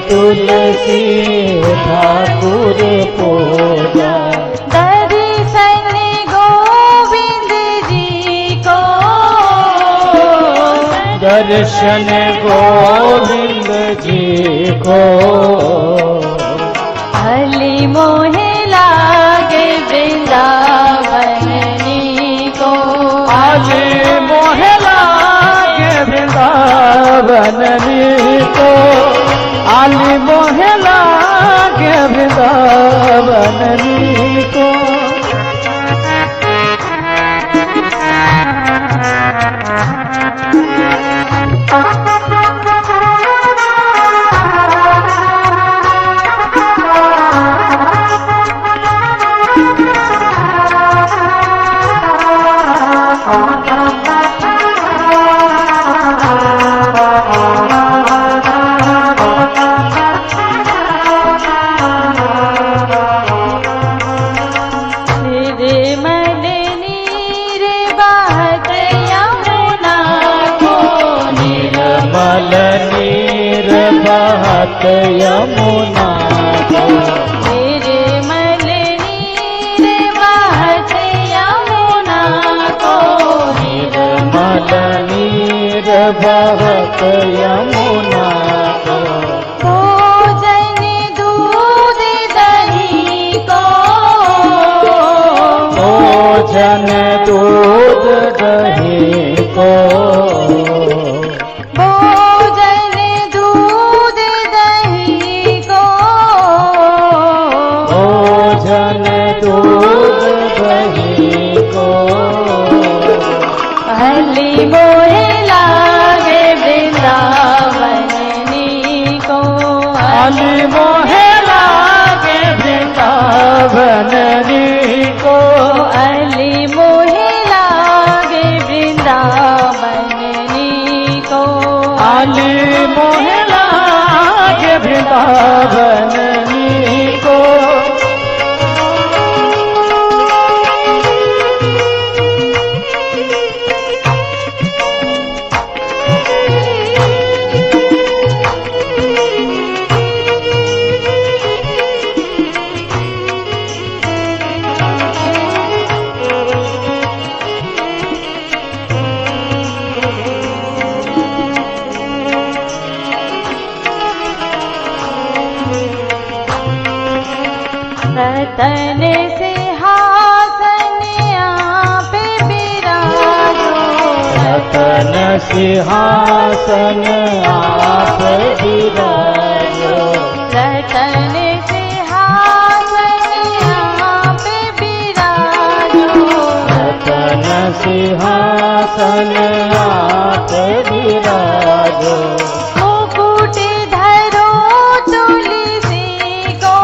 तुलसी ठाकुर पूजा। दर्शन गोविंद जी को, दर्शन गोविंद जी को। भली मोहे लागे वृंदावन को, भली मोहे लागे वृंदावन को। आली मोहे लागे वृंदावन को। यमुना को, निर्मल नीर बहत यमुना को, निर्मल नीर बहत यमुना को। भोजन दूध दही को, भोजन दूध दही को। भली मोहे लागे वृंदावन को, भली मोहे लागे वृंदावन को। भली मोहे लागे वृंदावन को, भली मोहे लागे वृंदावन को। रतन सिंहासन आप विराजो, रतन सिंहासन आप विराजो। रतन सिंहासन आप विराजो, रतन सिंहासन आप विराजो। मुकुट धरो तुलसी को,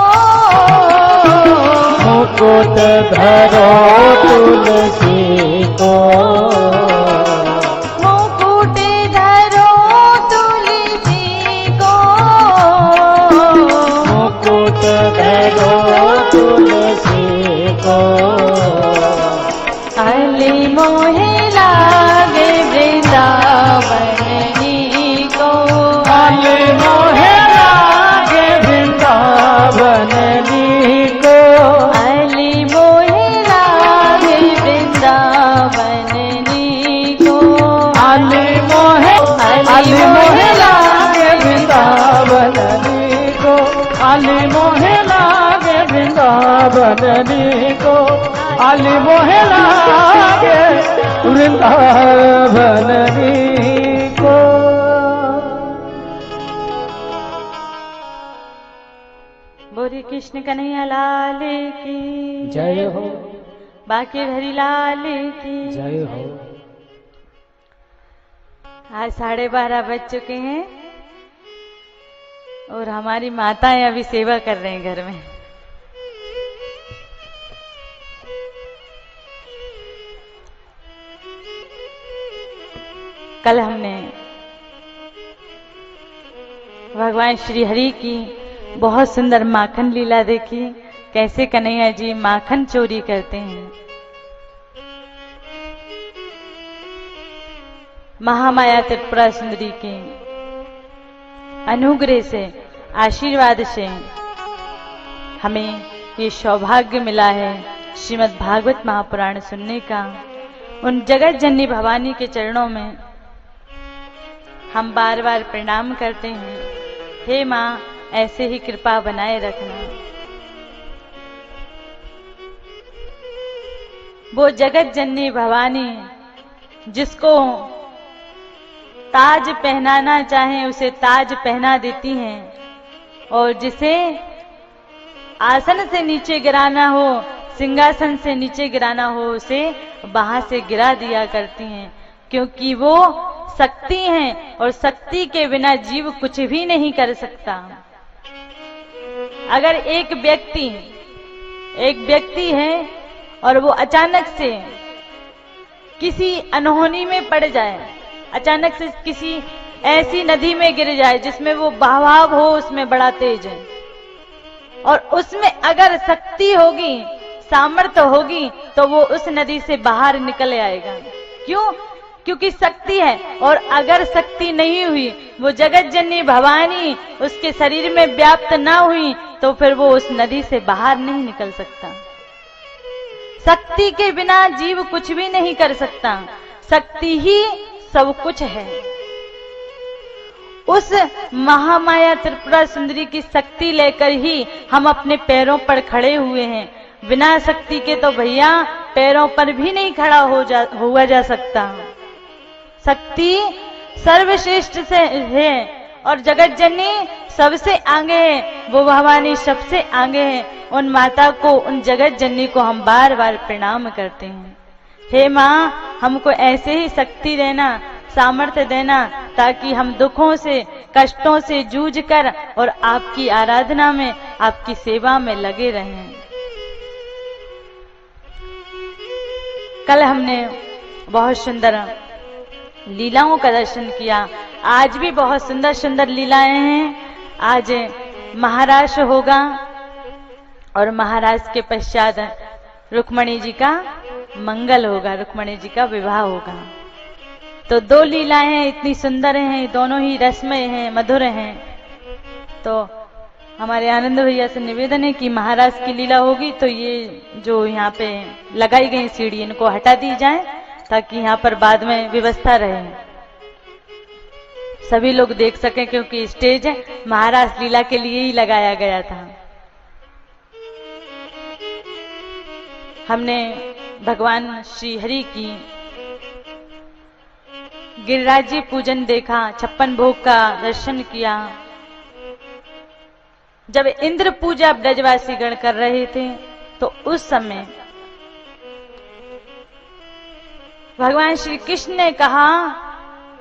मुकुट धरो तुलसी को। मुकुट धरो तुलसी को, मुकुट धरो तुलसी को। भली मोहे लागे वृंदावन को, भली मोहे लागे वृंदावन को। भली मोहे लागे वृंदावन को, भली मोहे लागे वृंदावन को। भली मोहे लागे वृंदावन को। भली मोहे लागे वृंदावन को। बोले कृष्ण कन्हैया लाल की जय हो। बाके हरि लाल की जय हो। आज 12:30 बज चुके हैं और हमारी माताएं अभी सेवा कर रहे हैं घर में। कल हमने भगवान श्री हरि की बहुत सुंदर माखन लीला देखी, कैसे कन्हैया जी माखन चोरी करते हैं। महामाया त्रिपुरा सुंदरी के अनुग्रह से आशीर्वाद से हमें ये सौभाग्य मिला है श्रीमद् भागवत महापुराण सुनने का। उन जगत जननी भवानी के चरणों में हम बार बार प्रणाम करते हैं। हे माँ, ऐसे ही कृपा बनाए रखना। वो जगत जननी भवानी जिसको ताज पहनाना चाहे उसे ताज पहना देती हैं, और जिसे आसन से नीचे गिराना हो, सिंहासन से नीचे गिराना हो, उसे वहां से गिरा दिया करती हैं, क्योंकि वो शक्ति हैं और शक्ति के बिना जीव कुछ भी नहीं कर सकता। अगर एक व्यक्ति है और वो अचानक से किसी अनहोनी में पड़ जाए, अचानक से किसी ऐसी नदी में गिर जाए जिसमें वो बहाव हो, उसमें बड़ा तेज है, और उसमें अगर शक्ति होगी, सामर्थ्य होगी, तो वो उस नदी से बाहर निकल आएगा। क्यों? क्योंकि शक्ति है। और अगर शक्ति नहीं हुई, वो जगत जननी भवानी उसके शरीर में व्याप्त ना हुई, तो फिर वो उस नदी से बाहर नहीं निकल सकता। शक्ति के बिना जीव कुछ भी नहीं कर सकता। शक्ति ही सब कुछ है। उस महामाया त्रिपुरा सुंदरी की शक्ति लेकर ही हम अपने पैरों पर खड़े हुए हैं। बिना शक्ति के तो भैया पैरों पर भी नहीं खड़ा हुआ जा सकता। शक्ति सर्वश्रेष्ठ से है और जगत जननी सबसे आगे है। वो भवानी सबसे आगे है। उन माता को, उन जगत जननी को हम बार बार प्रणाम करते हैं। हे माँ, हमको ऐसे ही शक्ति देना, सामर्थ्य देना, ताकि हम दुखों से, कष्टों से जूझ कर और आपकी आराधना में, आपकी सेवा में लगे रहें। कल हमने बहुत सुंदर लीलाओं का दर्शन किया। आज भी बहुत सुंदर सुंदर लीलाएं हैं। आज महाराज होगा और महाराज के पश्चात रुक्मणी जी का मंगल होगा, रुक्मणी जी का विवाह होगा। तो दो लीलाएं हैं, इतनी सुंदर हैं, दोनों ही रसमय हैं, मधुर हैं। तो हमारे आनंद भैया से निवेदन है कि महाराज की लीला होगी तो ये जो यहाँ पे लगाई गई सीढ़ी, इनको हटा दी जाए ताकि यहाँ पर बाद में व्यवस्था रहे, सभी लोग देख सकें, क्योंकि स्टेज महाराज लीला के लिए ही लगाया गया था। हमने भगवान श्री हरि की गिरिराज जी पूजन देखा, 56 भोग का दर्शन किया। जब इंद्र पूजा ब्रजवासी गण कर रहे थे तो उस समय भगवान श्री कृष्ण ने कहा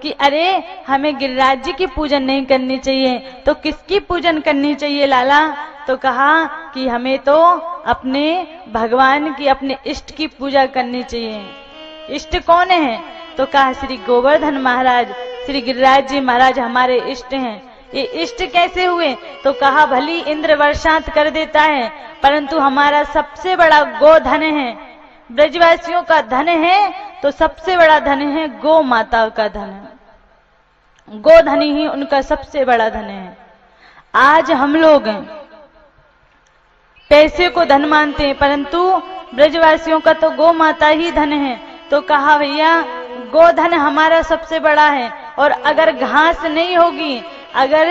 कि अरे हमें गिरिराज जी की पूजन नहीं करनी चाहिए, तो किसकी पूजन करनी चाहिए लाला? तो कहा कि हमें तो अपने भगवान की, अपने इष्ट की पूजा करनी चाहिए। इष्ट कौन है? तो कहा श्री गोवर्धन महाराज, श्री गिरिराज जी महाराज हमारे इष्ट हैं। ये इष्ट कैसे हुए? तो कहा भली इंद्र वर्षांत कर देता है, परंतु हमारा सबसे बड़ा गोधन है, ब्रजवासियों का धन है, तो सबसे बड़ा धन है गो माता का धन। गोधन ही उनका सबसे बड़ा धन है। आज हम लोग पैसे को धन मानते हैं, परंतु ब्रजवासियों का तो गो माता ही धन है। तो कहा भैया गोधन हमारा सबसे बड़ा है, और अगर घास नहीं होगी, अगर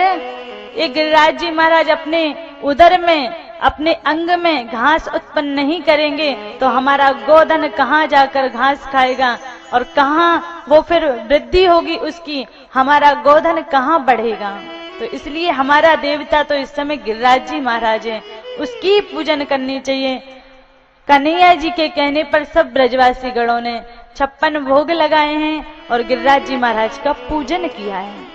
ये गिरिराज जी महाराज अपने उदर में, अपने अंग में घास उत्पन्न नहीं करेंगे तो हमारा गोधन कहाँ जाकर घास खाएगा और कहाँ वो फिर वृद्धि होगी उसकी, हमारा गोधन कहाँ बढ़ेगा। तो इसलिए हमारा देवता तो इस समय गिरिराज जी महाराज है, उसकी पूजन करनी चाहिए। कन्हैया जी के कहने पर सब ब्रजवासी गणों ने 56 भोग लगाए हैं और गिरिराज जी महाराज का पूजन किया है।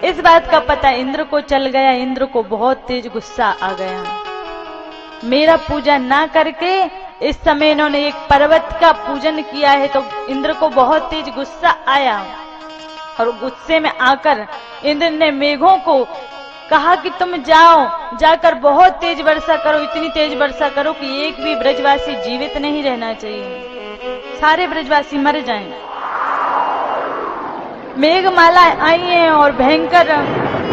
इस बात का पता इंद्र को चल गया। इंद्र को बहुत तेज गुस्सा आ गया। मेरा पूजा ना करके इस समय इन्होंने एक पर्वत का पूजन किया है, तो इंद्र को बहुत तेज गुस्सा आया और गुस्से में आकर इंद्र ने मेघों को कहा कि तुम जाओ, जाकर बहुत तेज वर्षा करो, इतनी तेज वर्षा करो कि एक भी ब्रजवासी जीवित नहीं रहना चाहिए, सारे ब्रजवासी मर जाएं। मेघमाला आई है और भयंकर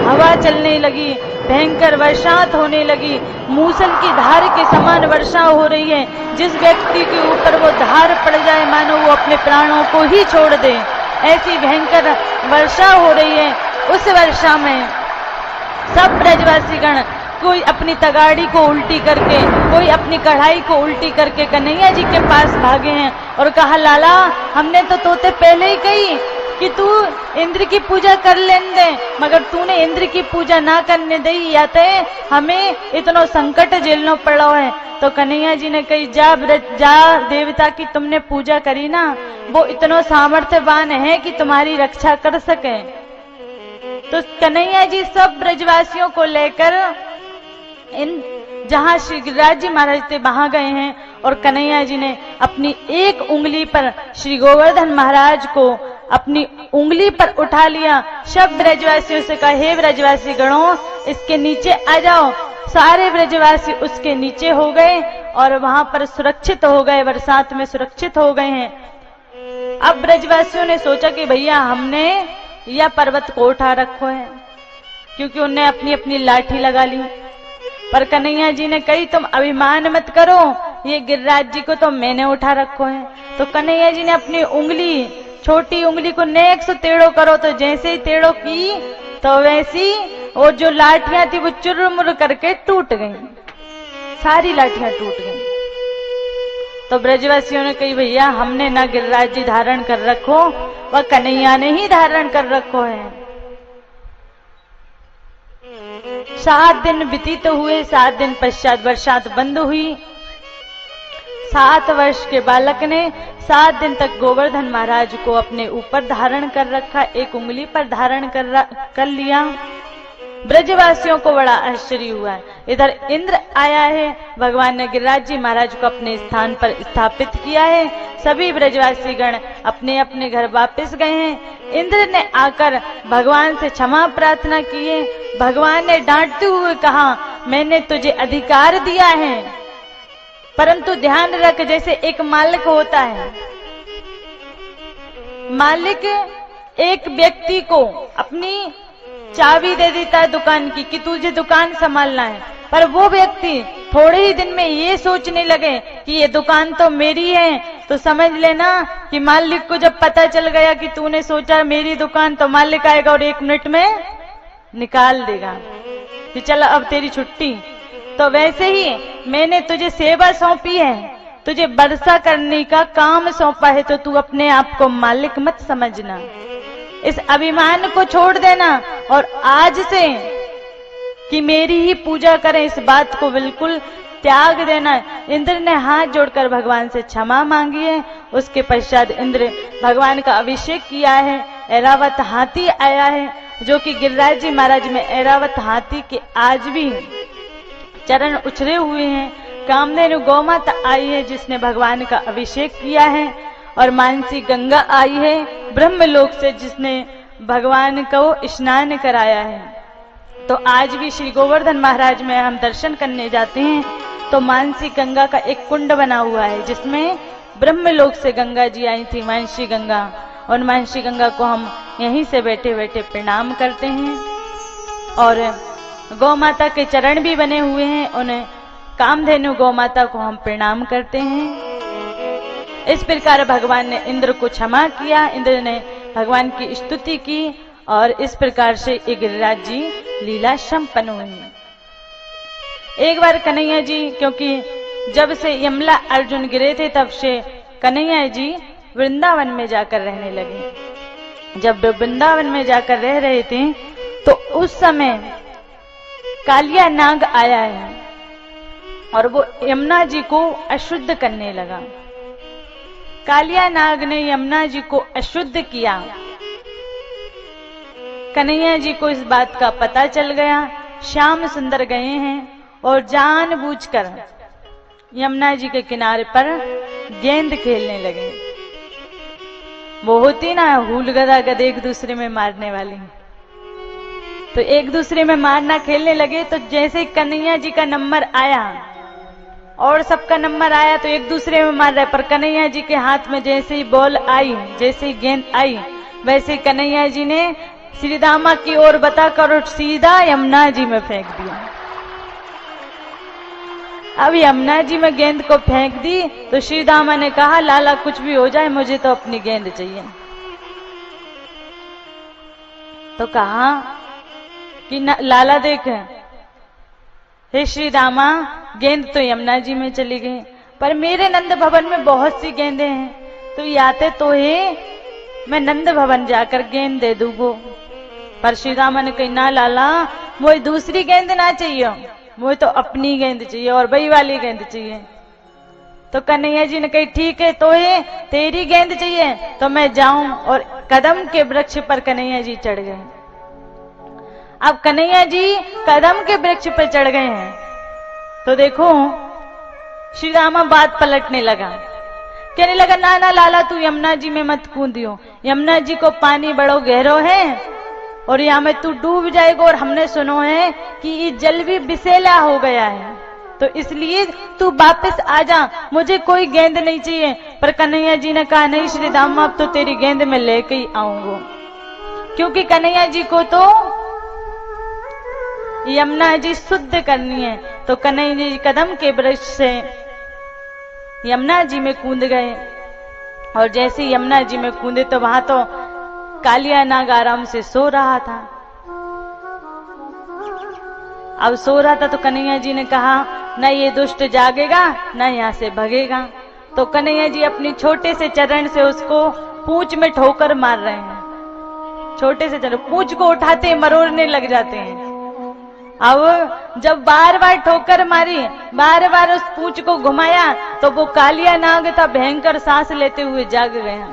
हवा चलने लगी, भयंकर वर्षात होने लगी, मूसल की धार के समान वर्षा हो रही है। जिस व्यक्ति के ऊपर वो धार पड़ जाए मानो वो अपने प्राणों को ही छोड़ दे, ऐसी भयंकर वर्षा हो रही है। उस वर्षा में सब ब्रजवासीगण कोई अपनी तगाड़ी को उल्टी करके, कोई अपनी कढ़ाई को उल्टी करके कन्हैया जी के पास भागे हैं और कहा, लाला हमने तो तोते पहले ही कही कि तू इंद्र की पूजा कर लेने दे, मगर तूने इंद्र की पूजा ना करने दी, या ते हमें इतना संकट झेलना पड़ा है। तो कन्हैया जी ने कही, जा देवता की तुमने पूजा करी ना, वो इतना सामर्थ्यवान है कि तुम्हारी रक्षा कर सके। तो कन्हैया जी सब ब्रजवासियों को लेकर जहां श्री गिरिराज जी महाराज थे वहां गए हैं और कन्हैया जी ने अपनी एक उंगली पर श्री गोवर्धन महाराज को अपनी उंगली पर उठा लिया। सब ब्रजवासियों से कहा, हे ब्रजवासी गणों, इसके नीचे आ जाओ। सारे ब्रजवासी उसके नीचे हो गए और वहां पर सुरक्षित हो गए, बरसात में सुरक्षित हो गए हैं। अब ब्रजवासियों ने सोचा कि भैया हमने यह पर्वत को उठा रखो है, क्योंकि उनने अपनी अपनी लाठी लगा ली। पर कन्हैया जी ने कही, तुम अभिमान मत करो, ये गिरिराज जी को तो मैंने उठा रखो है। तो कन्हैया जी ने अपनी उंगली, छोटी उंगली को नेक से टेढ़ो करो, तो जैसे ही टेढ़ो की तो वैसी वो जो लाठियां थी वो चुरमुर करके टूट गई, सारी लाठियां टूट गई। तो ब्रजवासियों ने कही, भैया हमने ना गिरिराज जी धारण कर रखो, वह कन्हैया ने ही धारण कर रखो है। 7 दिन व्यतीत हुए, 7 दिन पश्चात बरसात बंद हुई। 7 वर्ष के बालक ने 7 दिन तक गोवर्धन महाराज को अपने ऊपर धारण कर रखा, एक उंगली पर धारण कर लिया। ब्रजवासियों को बड़ा आश्चर्य हुआ। इधर इंद्र आया है, भगवान ने गिरिराज जी महाराज को अपने स्थान पर स्थापित किया है। सभी ब्रजवासी गण अपने अपने घर वापस गए हैं। इंद्र ने आकर भगवान से क्षमा प्रार्थना की है। भगवान ने डांटते हुए कहा, मैंने तुझे अधिकार दिया है, परंतु ध्यान रख, जैसे एक मालिक होता है, मालिक एक व्यक्ति को अपनी चाबी दे देता है दुकान की कि तुझे दुकान संभालना है, पर वो व्यक्ति थोड़े ही दिन में ये सोचने लगे कि ये दुकान तो मेरी है, तो समझ लेना कि मालिक को जब पता चल गया कि तूने सोचा मेरी दुकान, तो मालिक आएगा और 1 मिनट में निकाल देगा कि चल अब तेरी छुट्टी। तो वैसे ही मैंने तुझे सेवा सौंपी है, तुझे वर्षा करने का काम सौंपा है, तो तू अपने आप को मालिक मत समझना, इस अभिमान को छोड़ देना और आज से कि मेरी ही पूजा करें, इस बात को बिल्कुल त्याग देना। इंद्र ने हाथ जोड़कर भगवान से क्षमा मांगी है। उसके पश्चात इंद्र भगवान का अभिषेक किया है। ऐरावत हाथी आया है, जो कि गिरिराज जी महाराज में ऐरावत हाथी के आज भी चरण उछले हुए हैं। कामधेनु गौमाता आई है, जिसने भगवान का अभिषेक किया है। और मानसी गंगा आई है ब्रह्मलोक से, जिसने भगवान को स्नान कराया है। तो आज भी श्री गोवर्धन महाराज में हम दर्शन करने जाते हैं तो मानसी गंगा का एक कुंड बना हुआ है, जिसमें ब्रह्मलोक से गंगा जी आई थी, मानसी गंगा। और मानसी गंगा को हम यहीं से बैठे बैठे प्रणाम करते हैं। और गौ माता के चरण भी बने हुए हैं, उन्हें कामधेनु गौ माता को हम प्रणाम करते हैं। इस प्रकार भगवान ने इंद्र को क्षमा किया, इंद्र ने भगवान की स्तुति की और इस प्रकार से ये गिरिराज जी लीला संपन्न हुई। एक बार कन्हैया जी, क्योंकि जब से यमला अर्जुन गिरे थे तब से कन्हैया जी वृंदावन में जाकर रहने लगे। जब वृंदावन में जाकर रह रहे थे तो उस समय कालिया नाग आया है और वो यमुना जी को अशुद्ध करने लगा। कालिया नाग ने यमुना जी को अशुद्ध किया। कन्हैया जी को इस बात का पता चल गया। श्याम सुंदर गए हैं और जानबूझकर यमुना जी के किनारे पर गेंद खेलने लगे। वो होती ना हूल गदा गदे एक दूसरे में मारने वाली, तो एक दूसरे में मारना खेलने लगे। तो जैसे कन्हैया जी का नंबर आया और सबका नंबर आया तो एक दूसरे में मार रहे, पर कन्हैया जी के हाथ में जैसे ही बॉल आई, जैसे ही गेंद आई, वैसे कन्हैया जी ने श्री दामा की ओर बताकर और सीधा यमुना जी में फेंक दिया। अब यमुना जी में गेंद को फेंक दी तो श्री दामा ने कहा, लाला कुछ भी हो जाए मुझे तो अपनी गेंद चाहिए। तो कहा कि लाला देख, हे श्री रामा, गेंद तो यमुना जी में चली गई, पर मेरे नंद भवन में बहुत सी गेंदें हैं, तो याते तो है मैं नंद भवन जाकर गेंद दे दूंगो। पर श्री रामा ने कही, ना लाला, मुझे दूसरी गेंद ना चाहिए, मुझे तो अपनी गेंद चाहिए और वही वाली गेंद चाहिए। तो कन्हैया जी ने कही, ठीक है, तो है तेरी गेंद चाहिए तो मैं जाऊं। और कदम के वृक्ष पर कन्हैया जी चढ़ गए। अब कन्हैया जी कदम के वृक्ष पर चढ़ गए हैं तो देखो श्री रामा बात पलटने लगा, कहने लगा, ना ना लाला, तू यमुना जी में मत कूदियो, यमुना जी को पानी बड़ो गहरो है और यहाँ में तू डूब जाएगा, और हमने सुनो है कि ये जल भी विषैला हो गया है, तो इसलिए तू वापस आ जा, मुझे कोई गेंद नहीं चाहिए। पर कन्हैया जी ने कहा, नहीं श्री दामा, अब तो तेरी गेंद में लेके ही आऊंगा, क्योंकि कन्हैया जी को तो यमुना जी शुद्ध करनी है। तो कन्हैया जी कदम के वृक्ष से यमुना जी में कूद गए, और जैसे यमुना जी में कूदे तो वहां तो कालिया नाग आराम से सो रहा था। अब सो रहा था तो कन्हैया जी ने कहा, न ये दुष्ट जागेगा न यहाँ से भगेगा। तो कन्हैया जी अपनी छोटे से चरण से उसको पूंछ में ठोकर मार रहे हैं, छोटे से चरण, पूंछ को उठाते मरोड़ने लग जाते हैं। अब जब बार बार ठोकर मारी, बार बार उस पूंछ को घुमाया तो वो कालिया नाग था, भयंकर सांस लेते हुए जाग गया।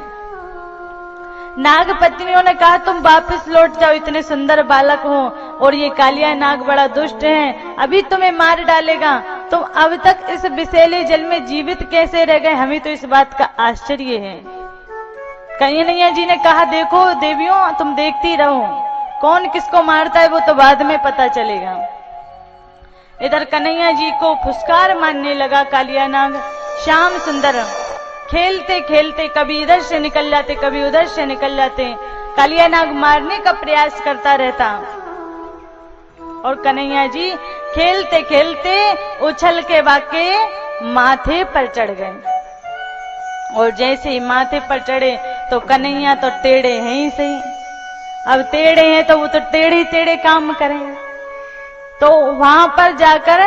नाग पत्नियों ने कहा, तुम वापस लौट जाओ, इतने सुंदर बालक हो, और ये कालिया नाग बड़ा दुष्ट है, अभी तुम्हें मार डालेगा, तुम अब तक इस विषैले जल में जीवित कैसे रह गए, हमें तो इस बात का आश्चर्य है। कन्हैया जी ने कहा, देखो देवियों, तुम देखती रहो, कौन किसको मारता है वो तो बाद में पता चलेगा। इधर कन्हैया जी को फुसकार मारने लगा कालिया नाग। श्याम सुंदर खेलते खेलते कभी इधर से निकल जाते, कभी उधर से निकल जाते, कालिया नाग मारने का प्रयास करता रहता, और कन्हैया जी खेलते खेलते उछल के वाके माथे पर चढ़ गए। और जैसे ही माथे पर चढ़े तो कन्हैया तो टेढ़े हैं ही सही, अब टेढ़े हैं तो वो तो टेढ़े टेढ़े काम करें, तो वहां पर जाकर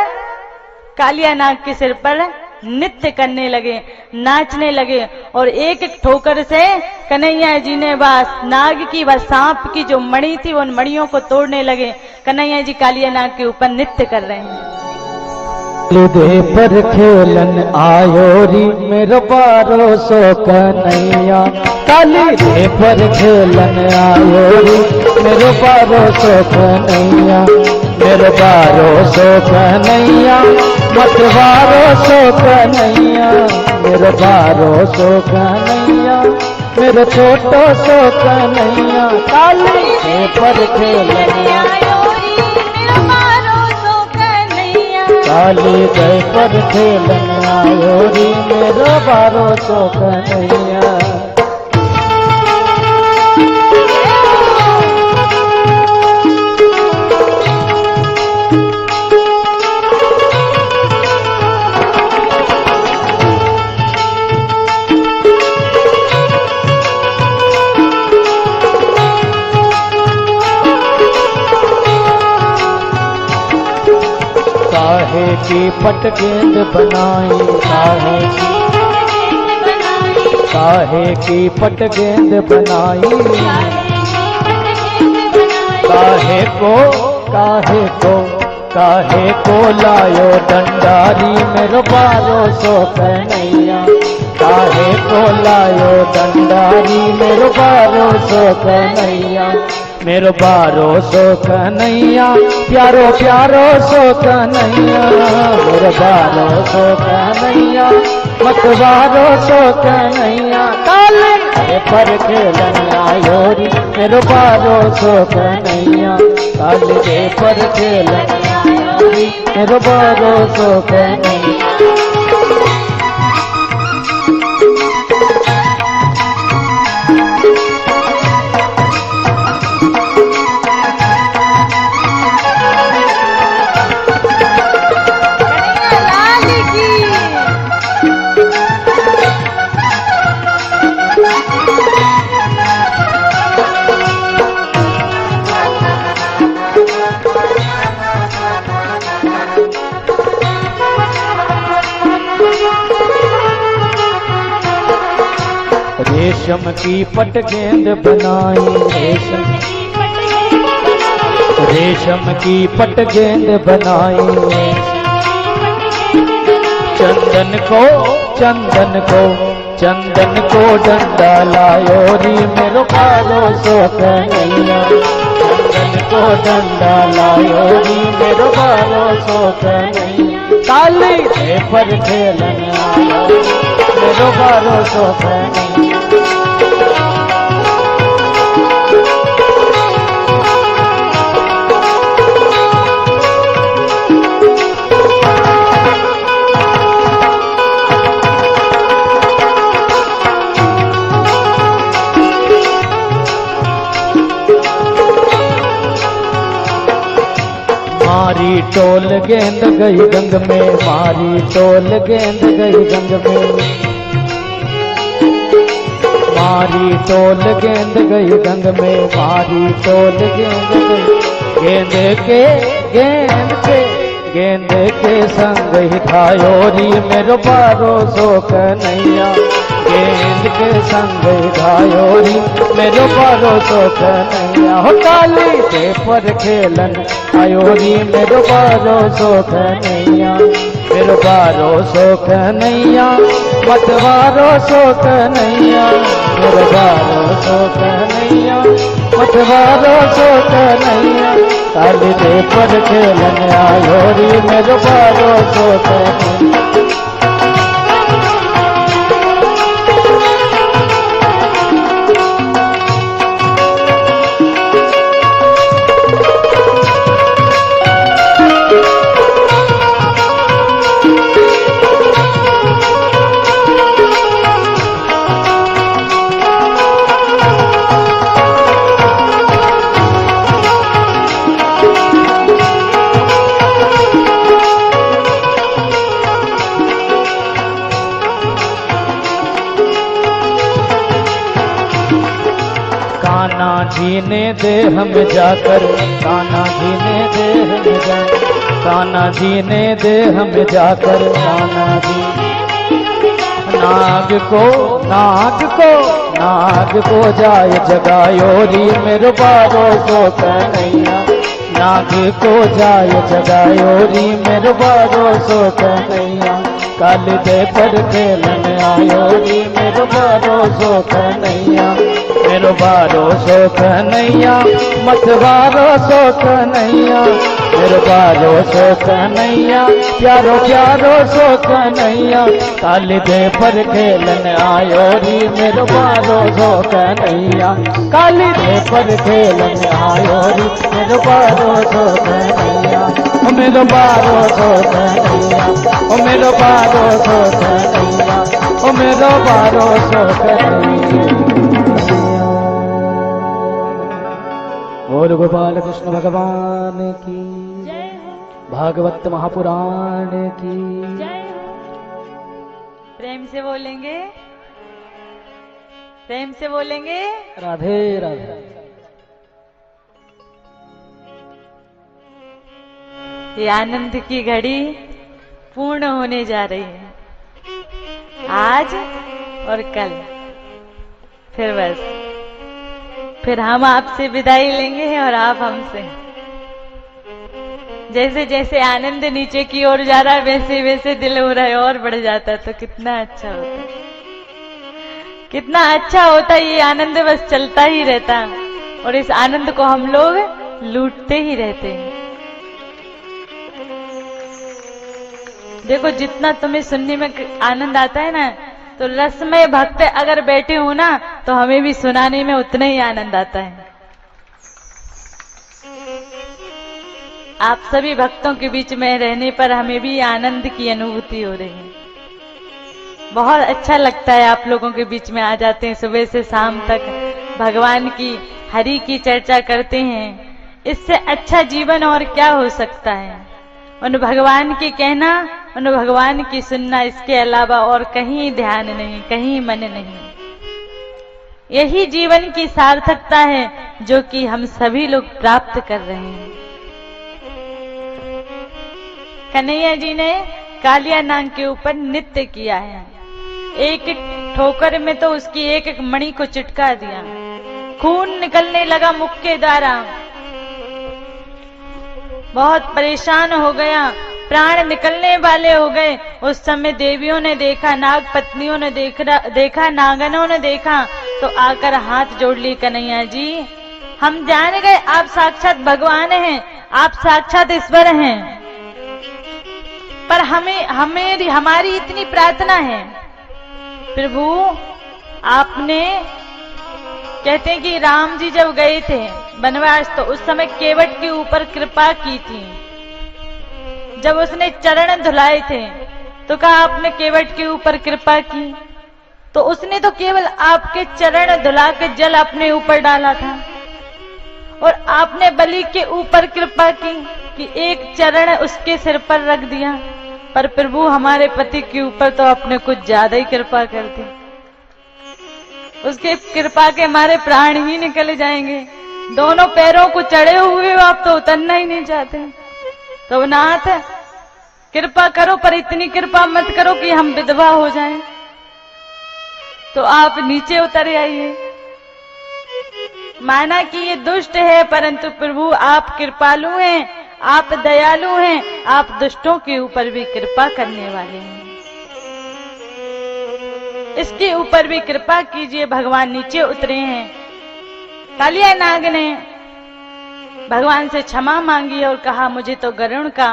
कालिया नाग के सिर पर नृत्य करने लगे, नाचने लगे, और एक एक ठोकर से कन्हैया जी ने बस नाग की व सांप की जो मणि थी उन मणियों को तोड़ने लगे। कन्हैया जी कालिया नाग के ऊपर नृत्य कर रहे हैं। दे पर खेलन आयोरी मेरो बारो सो कन्हैया, काली दे पर खेलन आयोरी मेरो बारो सो कन्हैया, मेरो बारो सो कन्हैया, मतवारो सो कन्हैया, मेरो बारो सो कन्हैया, मेरो छोटो सो कन्हैया, काली दे पर खेलन आयोरी मेरो बारो सो कन्हैया, काली दे पर खेलन आयोरी मेरो बारो सो कन्हैया। काहे की पट गेंद बनाई, काहे की पट गेंद बनाई, काहे को लायो डंडारी मेरो बारो सो कन्हैया, काहे को लायो डंडारी मेरो बारो सो कन्हैया, मेरो बारो सो कन्हैया, प्यारो प्यारो सो कन्हैया, मेरो बारो सो कन्हैया, मतवारो सो कन्हैया, काले पर खेलन आयोरी मेरो बारो सो कन्हैया, काले पर खेलन आयोरी मेरो बारो सो कन्हैया। रेशम की पट गेंद बनाई, रेशम की पट गेंद बनाई, चंदन को चंदन को चंदन को डंडा लायो री मेरो पारो सो कन्हैया, चंदन को डंडा लायो री मेरो पारो सो कन्हैया, काली के पर खेलन आयो मेरो पारो सो कन्हैया। मारी टोल गेंद गई गंग में, मारी टोल गेंद गई गंग में, मारी टोल गेंद गई गंग में, मारी टोल गेंद गई, गेंद के संग ही खायो री मेरो पारो सो कन्हैया, गेंद के संग ही खायो री मेरो पारो सो कन्हैया, हो काली के पर खेलन आयो री मेरो पारो सो कन्हैया, मेरो पारो सो कन्हैया, मतवारो सो कन्हैया, मेरो पारो सो कन्हैया, मतवारो सो कन्हैया, काली के पर खेलन आयो री मेरो पारो सो कन्हैया। कान्हा जी ने दे हम जाकर, कान्हा जी ने दे हम जाकर, कान्हा जी ने दे हम जाकर, कान्हा जी नाग को जाय जगायो री मेरो पारो सो कन्हैया, नाग को जाय जगायो री मेरो पारो सो कन्हैया, काल दे पर खेलन आयो री मेरो पारो सो कन्हैया, मेरो पारो सो कन्हैया, मतवारो सो कन्हैया, मेरो पारो सो कन्हैया, प्यारो प्यारो सो कन्हैया, काली दे पर खेलन आयो री मेरो पारो सो कन्हैया, काली दे पर खेलन आयो री मेरो पारो सो कन्हैया, ओ मेरो पारो सो कन्हैया, ओ मेरो पारो सो कन्हैया, ओ मेरो पारो सो कन्हैया। और गोपाल कृष्ण भगवान की जय हो, भागवत महापुराण की जय हो। प्रेम से बोलेंगे, प्रेम से बोलेंगे। राधे राधे। ये आनंद की घड़ी पूर्ण होने जा रही है, आज और कल, फिर बस, फिर हम आपसे विदाई लेंगे और आप हमसे। जैसे जैसे आनंद नीचे की ओर जा रहा है, वैसे वैसे दिल हो रहा है और बढ़ जाता है, तो कितना अच्छा होता है, कितना अच्छा होता है। ये आनंद बस चलता ही रहता है और इस आनंद को हम लोग लूटते ही रहते हैं। देखो, जितना तुम्हें सुनने में आनंद आता है ना, तो रसमय भक्त अगर बैठे हो ना, तो हमें भी सुनाने में उतना ही आनंद आता है। आप सभी भक्तों के बीच में रहने पर हमें भी आनंद की अनुभूति हो रही है। बहुत अच्छा लगता है, आप लोगों के बीच में आ जाते हैं, सुबह से शाम तक भगवान की, हरि की चर्चा करते हैं। इससे अच्छा जीवन और क्या हो सकता है। उन भगवान की कहना, उन भगवान की सुनना, इसके अलावा और कहीं ध्यान नहीं, कहीं मन नहीं। यही जीवन की सार्थकता है जो कि हम सभी लोग प्राप्त कर रहे हैं। कन्हैया जी ने कालिया नाग के ऊपर नृत्य किया है। एक ठोकर में तो उसकी एक एक मणि को चिटका दिया। खून निकलने लगा मुख के द्वारा। बहुत परेशान हो गया, प्राण निकलने वाले हो गए। उस समय देवियों ने देखा, नाग पत्नियों ने देखा, नागनों ने देखा, तो आकर हाथ जोड़ ली, कन्हैया जी हम जान गए आप साक्षात भगवान हैं, आप साक्षात ईश्वर हैं, पर हमारी इतनी प्रार्थना है। प्रभु आपने, कहते हैं कि राम जी जब गए थे वनवास तो उस समय केवट के ऊपर कृपा की थी। जब उसने चरण धुलाए थे तो कहा आपने केवट के ऊपर कृपा की, तो उसने तो केवल आपके चरण धुला के जल अपने ऊपर डाला था, और आपने बलि के ऊपर कृपा की कि एक चरण उसके सिर पर रख दिया। पर प्रभु हमारे पति के ऊपर तो आपने कुछ ज्यादा ही कृपा कर दी, उसके कृपा के हमारे प्राण ही निकल जाएंगे। दोनों पैरों को चढ़े हुए आप तो उतरना ही नहीं चाहते। तो नाथ कृपा करो, पर इतनी कृपा मत करो कि हम विधवा हो जाएं। तो आप नीचे उतर आइए। माना कि ये दुष्ट है, परंतु प्रभु आप कृपालु हैं, आप दयालु हैं, आप दुष्टों के ऊपर भी कृपा करने वाले हैं। इसके ऊपर भी कृपा कीजिए। भगवान नीचे उतरे हैं। कालिया नाग ने भगवान से क्षमा मांगी और कहा मुझे तो गरुड़ का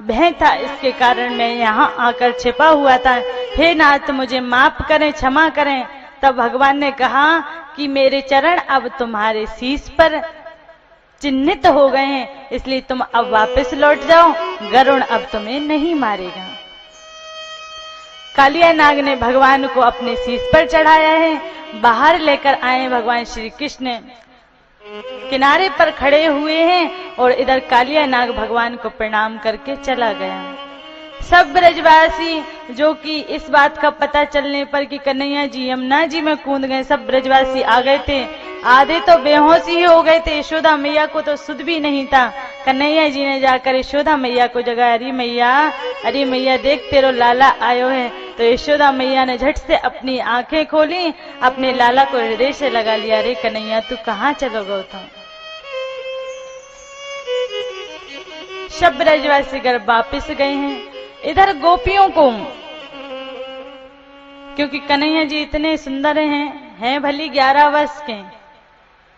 भय था, इसके कारण मैं यहाँ आकर छिपा हुआ था, हे नाथ मुझे माफ करें, क्षमा करें। तब भगवान ने कहा कि मेरे चरण अब तुम्हारे शीश पर चिन्हित हो गए हैं, इसलिए तुम अब वापस लौट जाओ, गरुड़ अब तुम्हें नहीं मारेगा। कालिया नाग ने भगवान को अपने शीश पर चढ़ाया है। बाहर लेकर आए भगवान श्री कृष्ण किनारे पर खड़े हुए हैं, और इधर कालिया नाग भगवान को प्रणाम करके चला गया। सब ब्रजवासी जो कि इस बात का पता चलने पर कि कन्हैया जी यमुना जी में कूद गए, सब ब्रजवासी आ गए थे। आधे तो बेहोश ही हो गए थे, यशोदा मैया को तो सुध भी नहीं था। कन्हैया जी ने जाकर यशोदा मैया को जगाया, अरे मैया देख तेरो लाला आयो है। तो यशोदा मैया ने झट से अपनी आंखें खोली, अपने लाला को हृदय से लगा लिया। अरे कन्हैया तू कहाँ चलो गो था। सब ब्रजवासी घर वापिस गए हैं। इधर गोपियों को, क्योंकि कन्हैया जी इतने सुंदर हैं भली 11 वर्ष के,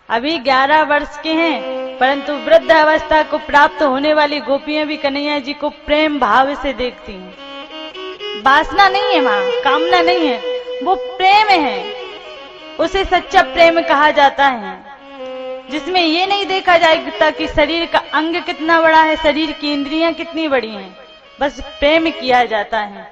अभी 11 वर्ष के हैं, परंतु वृद्ध अवस्था को प्राप्त होने वाली गोपियां भी कन्हैया जी को प्रेम भाव से देखती हैं। वासना नहीं है मां, कामना नहीं है, वो प्रेम है। उसे सच्चा प्रेम कहा जाता है, जिसमें ये नहीं देखा जाएगा कि शरीर का अंग कितना बड़ा है, शरीर की इंद्रियां कितनी बड़ी हैं, बस प्रेम किया जाता है।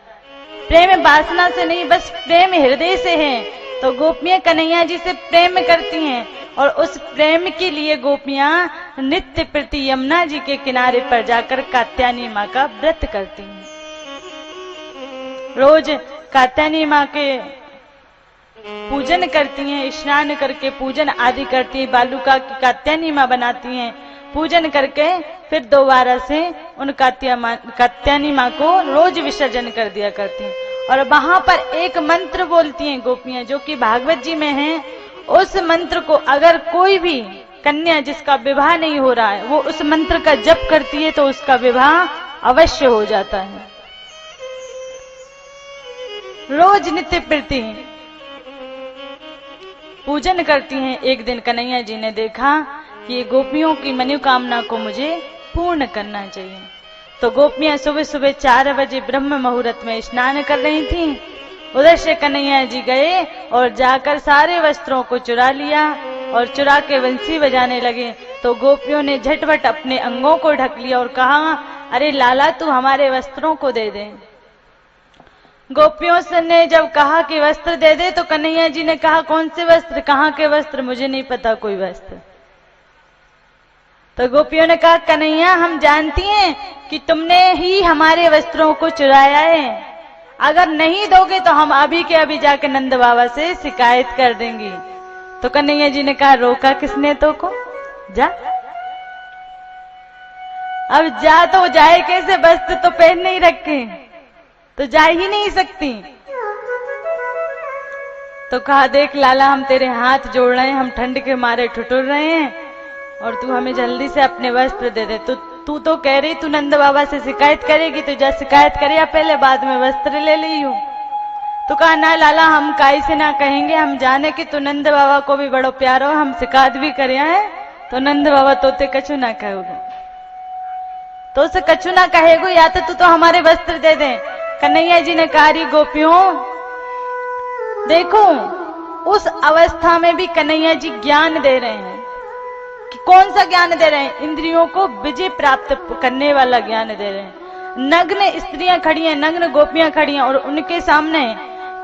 प्रेम वासना से नहीं, बस प्रेम हृदय से है। तो गोपियां कन्हैया जी से प्रेम करती हैं, और उस प्रेम के लिए गोपियां नित्य प्रति यमुना जी के किनारे पर जाकर कात्यायनी माँ का व्रत करती हैं। रोज कात्यायनी माँ के पूजन करती हैं, स्नान करके पूजन आदि करती हैं, बालुका की कात्यायनी माँ बनाती हैं, पूजन करके फिर दोबारा से उन कात्यायनी माँ को रोज विसर्जन कर दिया करती हैं। और वहां पर एक मंत्र बोलती हैं गोपियां, जो कि भागवत जी में है। उस मंत्र को अगर कोई भी कन्या जिसका विवाह नहीं हो रहा है, वो उस मंत्र का जप करती है, तो उसका विवाह अवश्य हो जाता है। रोज नित्य प्रति पूजन करती हैं। एक दिन कन्हैया जी ने देखा कि गोपियों की मनोकामना को मुझे पूर्ण करना चाहिए, तो गोपियां सुबह सुबह 4 बजे ब्रह्म मुहूर्त में स्नान कर रही थीं। उधर से कन्हैया जी गए और जाकर सारे वस्त्रों को चुरा लिया, और चुरा के बंसी बजाने लगे। तो गोपियों ने झटपट अपने अंगों को ढक लिया और कहा, अरे लाला तू हमारे वस्त्रों को दे दे। गोपियों से ने जब कहा कि वस्त्र दे दे, तो कन्हैया जी ने कहा कौन से वस्त्र, कहाँ के वस्त्र, मुझे नहीं पता कोई वस्त्र। तो गोपियों ने कहा कन्हैया हम जानती हैं कि तुमने ही हमारे वस्त्रों को चुराया है, अगर नहीं दोगे तो हम अभी के अभी जाकर नंद बाबा से शिकायत कर देंगी। तो कन्हैया जी ने कहा रोका किसने तो को, जा। अब जा तो जाए कैसे, वस्त्र तो पहन नहीं रखे, तो जा ही नहीं सकती। तो कहा, देख लाला, हम तेरे हाथ जोड़ रहे हैं, हम ठंड के मारे ठुठुर रहे हैं और तू हमें जल्दी से अपने वस्त्र दे दे। तो तू तो कह रही तू नंद बाबा से शिकायत करेगी, तो जा शिकायत करे या पहले बाद में वस्त्र ले ली हूं। तो कहा, ना लाला, हम काई से ना कहेंगे, हम जाने कि तू नंद बाबा को भी बड़ो प्यारो, हम शिकायत भी करे हैं तो नंद बाबा तोते कछु ना कहोगे, तो उसे कछु ना कहेगो, या तो तू तो हमारे वस्त्र दे दे। कन्हैया जी ने कहा, री गोपियों, देखो उस अवस्था में भी कन्हैया जी ज्ञान दे रहे हैं कि कौन सा ज्ञान दे रहे हैं? इंद्रियों को विजय प्राप्त करने वाला ज्ञान दे रहे हैं। नग्न स्त्रियां खड़ी हैं, नग्न गोपियां खड़ी हैं और उनके सामने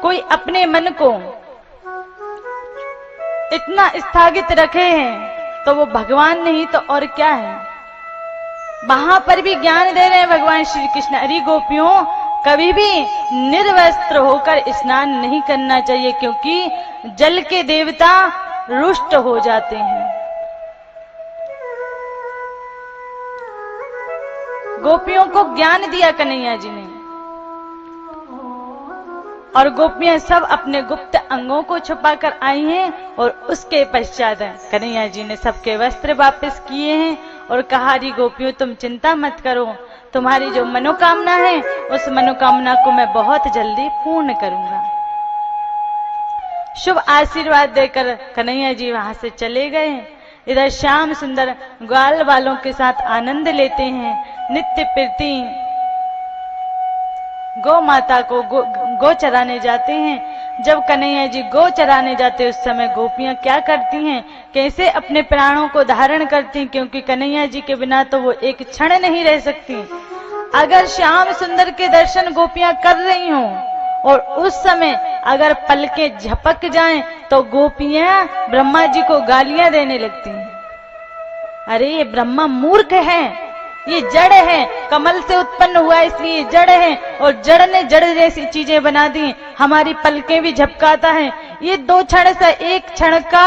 कोई अपने मन को इतना स्थगित रखे हैं तो वो भगवान नहीं तो और क्या है? वहां पर भी ज्ञान दे रहे हैं भगवान श्री कृष्ण। अरे गोपियों, कभी भी निर्वस्त्र होकर स्नान नहीं करना चाहिए, क्योंकि जल के देवता रुष्ट हो जाते हैं। गोपियों को ज्ञान दिया कन्हैया जी ने और गोपियां सब अपने गुप्त अंगों को छुपाकर आई हैं और उसके पश्चात कन्हैया जी ने सबके वस्त्र वापस किए हैं और कहा, री गोपियों, तुम चिंता मत करो, तुम्हारी जो मनोकामना है उस मनोकामना को मैं बहुत जल्दी पूर्ण करूंगा। शुभ आशीर्वाद देकर कन्हैया जी वहां से चले गए। इधर श्याम सुंदर ग्वाल वालों के साथ आनंद लेते हैं, नित्य प्रीति गौ माता को गो चराने जाते हैं। जब कन्हैया जी गो चराने जाते उस समय गोपियां क्या करती हैं, कैसे अपने प्राणों को धारण करती हैं, क्योंकि कन्हैया जी के बिना तो वो एक क्षण नहीं रह सकती। अगर श्याम सुंदर के दर्शन गोपियां कर रही हों और उस समय अगर पलकें झपक जाएं तो गोपियां ब्रह्मा जी को गालियां देने लगती हैं। अरे ये ब्रह्मा मूर्ख है, ये जड़ है, कमल से उत्पन्न हुआ इसलिए जड़ है और जड़ ने जड़ जैसी चीजें बना दी, हमारी पलकें भी झपकाता है। ये दो क्षण से एक क्षण का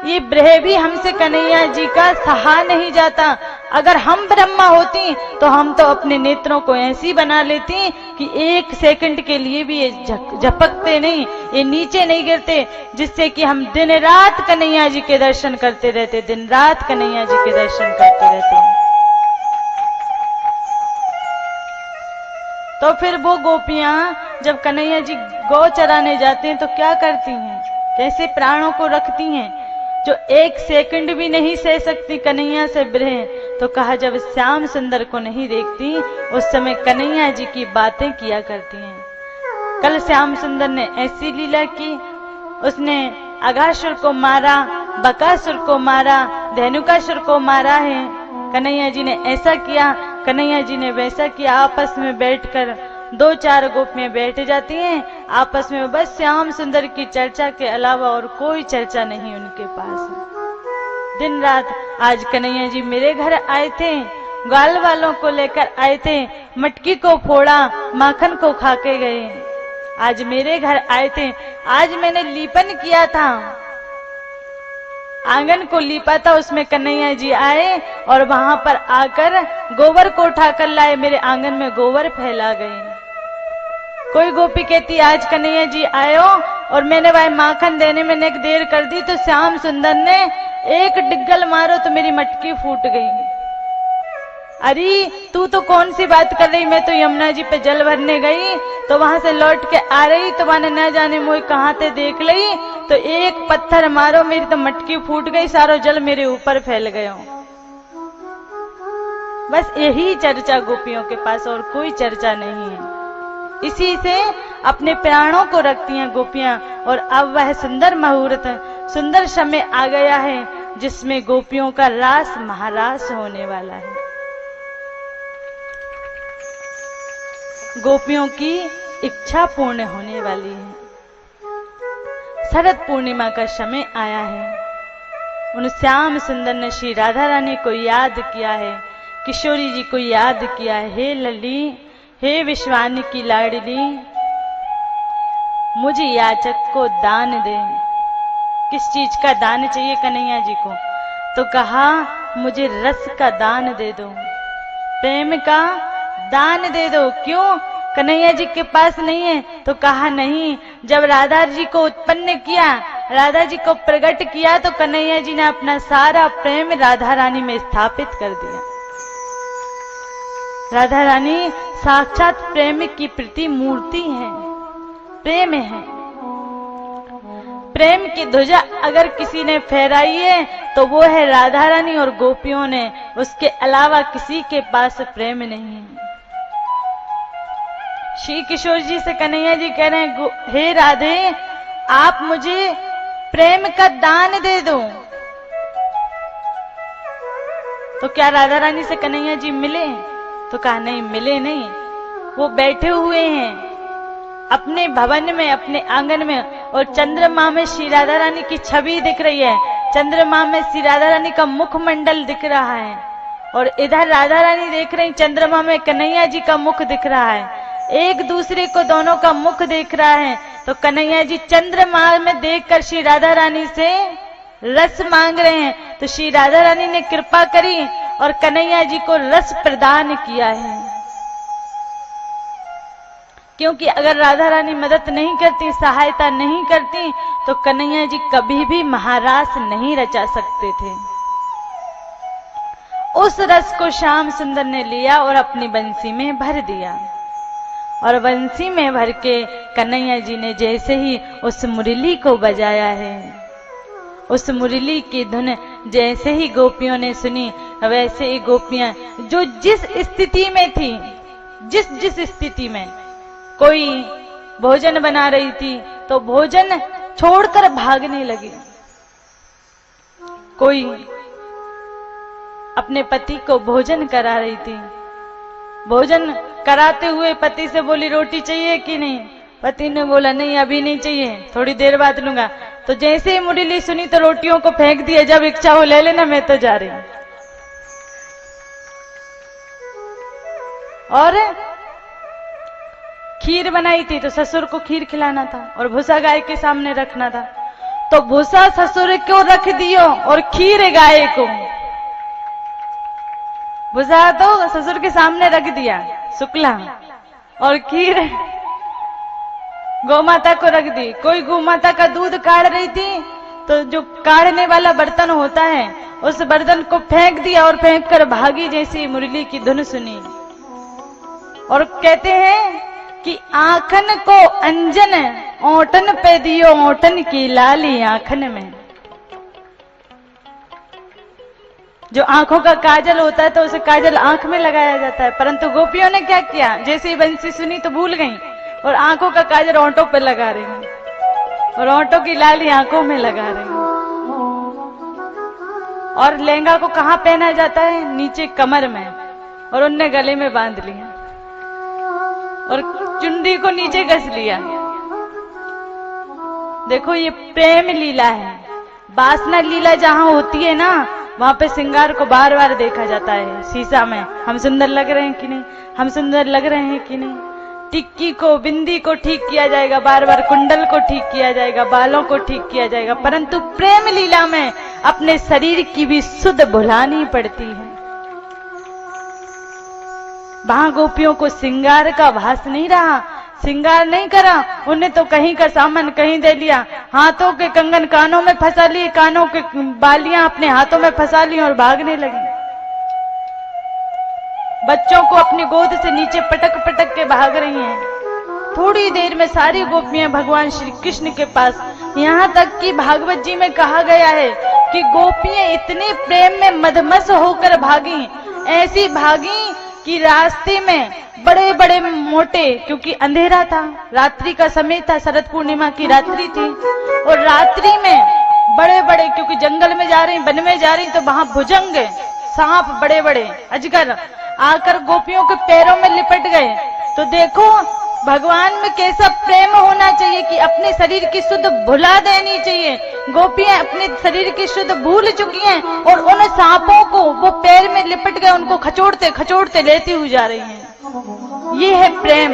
ये ब्रह भी हमसे कन्हैया जी का सहा नहीं जाता। अगर हम ब्रह्मा होती तो हम तो अपने नेत्रों को ऐसी बना लेती कि एक सेकंड के लिए भी ये झपकते नहीं, ये नीचे नहीं गिरते, जिससे कि हम दिन रात कन्हैया जी के दर्शन करते रहते, दिन रात कन्हैया जी के दर्शन करते रहते हैं। तो फिर वो गोपियां जब कन्हैया जी गौ चराने जाते हैं तो क्या करती हैं, कैसे प्राणों को रखती हैं, जो एक सेकंड भी नहीं सह सकती कन्हैया से ब्रह। तो कहा, जब श्याम सुंदर को नहीं देखती उस समय कन्हैया जी की बातें किया करती हैं। कल श्याम सुंदर ने ऐसी लीला की, उसने अघासुर को मारा, बकासुर को मारा, धेनुकासुर को मारा है। कन्हैया जी ने ऐसा किया, कन्हैया जी ने वैसा किया। आपस में बैठकर दो चार गोपियां बैठ जाती हैं, आपस में बस श्याम सुंदर की चर्चा के अलावा और कोई चर्चा नहीं उनके पास। दिन रात आज कन्हैया जी मेरे घर आए थे, ग्वाल वालों को लेकर आए थे, मटकी को फोड़ा, माखन को खा के गए। आज मेरे घर आए थे, आज मैंने लीपन किया था, आंगन को लीपा था, उसमें कन्हैया जी आए और वहां पर आकर गोबर को उठाकर लाए, मेरे आंगन में गोबर फैला गए। कोई गोपी कहती, आज कन्हैया जी आयो और मैंने भाई माखन देने में नेक देर कर दी तो श्याम सुंदर ने एक डिग्गल मारो तो मेरी मटकी फूट गई। अरे तू तो कौन सी बात कर रही, मैं तो यमुना जी पे जल भरने गई तो वहां से लौट के आ रही तो मैंने न जाने मुझे कहां से देख ली तो एक पत्थर मारो, मेरी तो मटकी फूट गई, सारो जल मेरे ऊपर फैल गया। बस यही चर्चा गोपियों के पास, और कोई चर्चा नहीं है। इसी से अपने प्राणों को रखती हैं गोपियां। और अब वह सुंदर मुहूर्त, सुंदर समय आ गया है जिसमें गोपियों का रास महारास होने वाला है। गोपियों की इच्छा पूर्ण होने वाली है। शरद पूर्णिमा का समय आया है। उन श्याम सुंदर ने श्री राधा रानी को याद किया है, किशोरी जी को याद किया है। हे लली, हे विश्वानी की लाडली, मुझे याचक को दान दे। किस चीज का दान चाहिए कन्हैया जी को? तो कहा, मुझे रस का दान दे दो, प्रेम का दान दे दो। क्यों? कन्हैया जी के पास नहीं है? तो कहा नहीं, जब राधा जी को उत्पन्न किया, राधा जी को प्रकट किया, तो कन्हैया जी ने अपना सारा प्रेम राधा रानी में स्थापित कर दिया। राधा रानी साक्षात प्रेम की प्रति मूर्ति है, प्रेम है। प्रेम की ध्वजा अगर किसी ने फहराई है तो वो है राधा रानी और गोपियों ने, उसके अलावा किसी के पास प्रेम नहीं है। श्री किशोर जी से कन्हैया जी कह रहे हैं, हे राधे, आप मुझे प्रेम का दान दे दो। तो क्या राधा रानी से कन्हैया जी मिले? तो कहा नहीं, मिले नहीं, वो बैठे हुए हैं अपने भवन में, अपने आंगन में, और चंद्रमा में श्री राधा रानी की छवि दिख रही है। चंद्रमा में श्री राधा रानी का मुखमंडल दिख रहा है, और इधर राधा रानी देख रही, चंद्रमा में कन्हैया जी का मुख दिख रहा है। एक दूसरे को दोनों का मुख देख रहा है। तो कन्हैया जी चंद्रमा में देखकर श्री राधा रानी से रस मांग रहे हैं। तो श्री राधा रानी ने कृपा करी और कन्हैया जी को रस प्रदान किया है। क्योंकि अगर राधा रानी मदद नहीं करती, सहायता नहीं करती, तो कन्हैया जी कभी भी महारास नहीं रचा सकते थे। उस रस को श्याम सुंदर ने लिया और अपनी बंसी में भर दिया, और बंसी में भर के कन्हैया जी ने जैसे ही उस मुरली को बजाया है, उस मुरली की धुन जैसे ही गोपियों ने सुनी, वैसे ही गोपियां जो जिस स्थिति में थी, जिस स्थिति में, कोई भोजन बना रही थी तो भोजन छोड़कर भागने लगी, कोई अपने पति को भोजन करा रही थी, भोजन कराते हुए पति से बोली रोटी चाहिए कि नहीं? पति ने बोला नहीं, अभी नहीं चाहिए, थोड़ी देर बाद लूंगा। तो जैसे ही मुरली सुनी तो रोटियों को फेंक दिया, जब इच्छा हो ले लेना, मैं तो जा रही हूं। और खीर बनाई थी तो ससुर को खीर खिलाना था और भूसा गाय के सामने रखना था, तो भूसा ससुर को रख दियो और खीर गाय को, भूसा तो ससुर के सामने रख दिया शुक्ला, और खीर गौमाता को रख दी। कोई गौमाता का दूध काढ़ रही थी तो जो काढ़ने वाला बर्तन होता है उस बर्तन को फेंक दिया और फेंक कर भागी जैसी मुरली की धुन सुनी। और कहते हैं कि आंखन को अंजन ओटन पे दियो, ओटन की लाली आंखन में। जो आंखों का काजल होता है तो उसे काजल आंख में लगाया जाता है, परंतु गोपियों ने क्या किया, जैसे ही बंसी सुनी तो भूल गई और आंखों का काजल ओंठों पर लगा रही हैं और ओंठों की लाली आंखों में लगा रही हैं। और लहंगा को कहाँ पहना जाता है? नीचे कमर में, और उनने गले में बांध लिया और चुंडी को नीचे कस लिया। देखो ये प्रेम लीला है। वासना लीला जहां होती है ना, वहां पे श्रृंगार को बार बार देखा जाता है शीशा में, हम सुंदर लग रहे हैं कि नहीं, हम सुंदर लग रहे हैं कि नहीं। टिक्की को, बिंदी को ठीक किया जाएगा, बार बार कुंडल को ठीक किया जाएगा, बालों को ठीक किया जाएगा, परंतु प्रेम लीला में अपने शरीर की भी सुध भुलानी पड़ती है। वहां गोपियों को श्रृंगार का भास नहीं रहा, श्रृंगार नहीं करा, उन्हें तो कहीं का सामान कहीं दे लिया, हाथों के कंगन कानों में फंसा लिए, कानों के बालियां अपने हाथों में फंसा ली और भागने लगी। बच्चों को अपनी गोद से नीचे पटक पटक के भाग रही हैं। थोड़ी देर में सारी गोपियां भगवान श्री कृष्ण के पास, यहाँ तक कि भागवत जी में कहा गया है कि गोपियां इतने प्रेम में मदमस्त होकर भागी, ऐसी भागी कि रास्ते में बड़े बड़े मोटे, क्योंकि अंधेरा था, रात्रि का समय था, शरद पूर्णिमा की रात्रि थी, और रात्रि में बड़े बड़े, क्योंकि जंगल में जा रही, वन में जा रही, तो वहां भुजंग सांप, बड़े बड़े अजगर आकर गोपियों के पैरों में लिपट गए। तो देखो भगवान में कैसा प्रेम होना चाहिए कि अपने शरीर की शुद्ध भुला देनी चाहिए। गोपियां अपने शरीर की शुद्ध भूल चुकी हैं और उन सांपों को वो पैर में लिपट गए, उनको खचोड़ते खचोड़ते लेती हुई जा रही हैं। ये है प्रेम।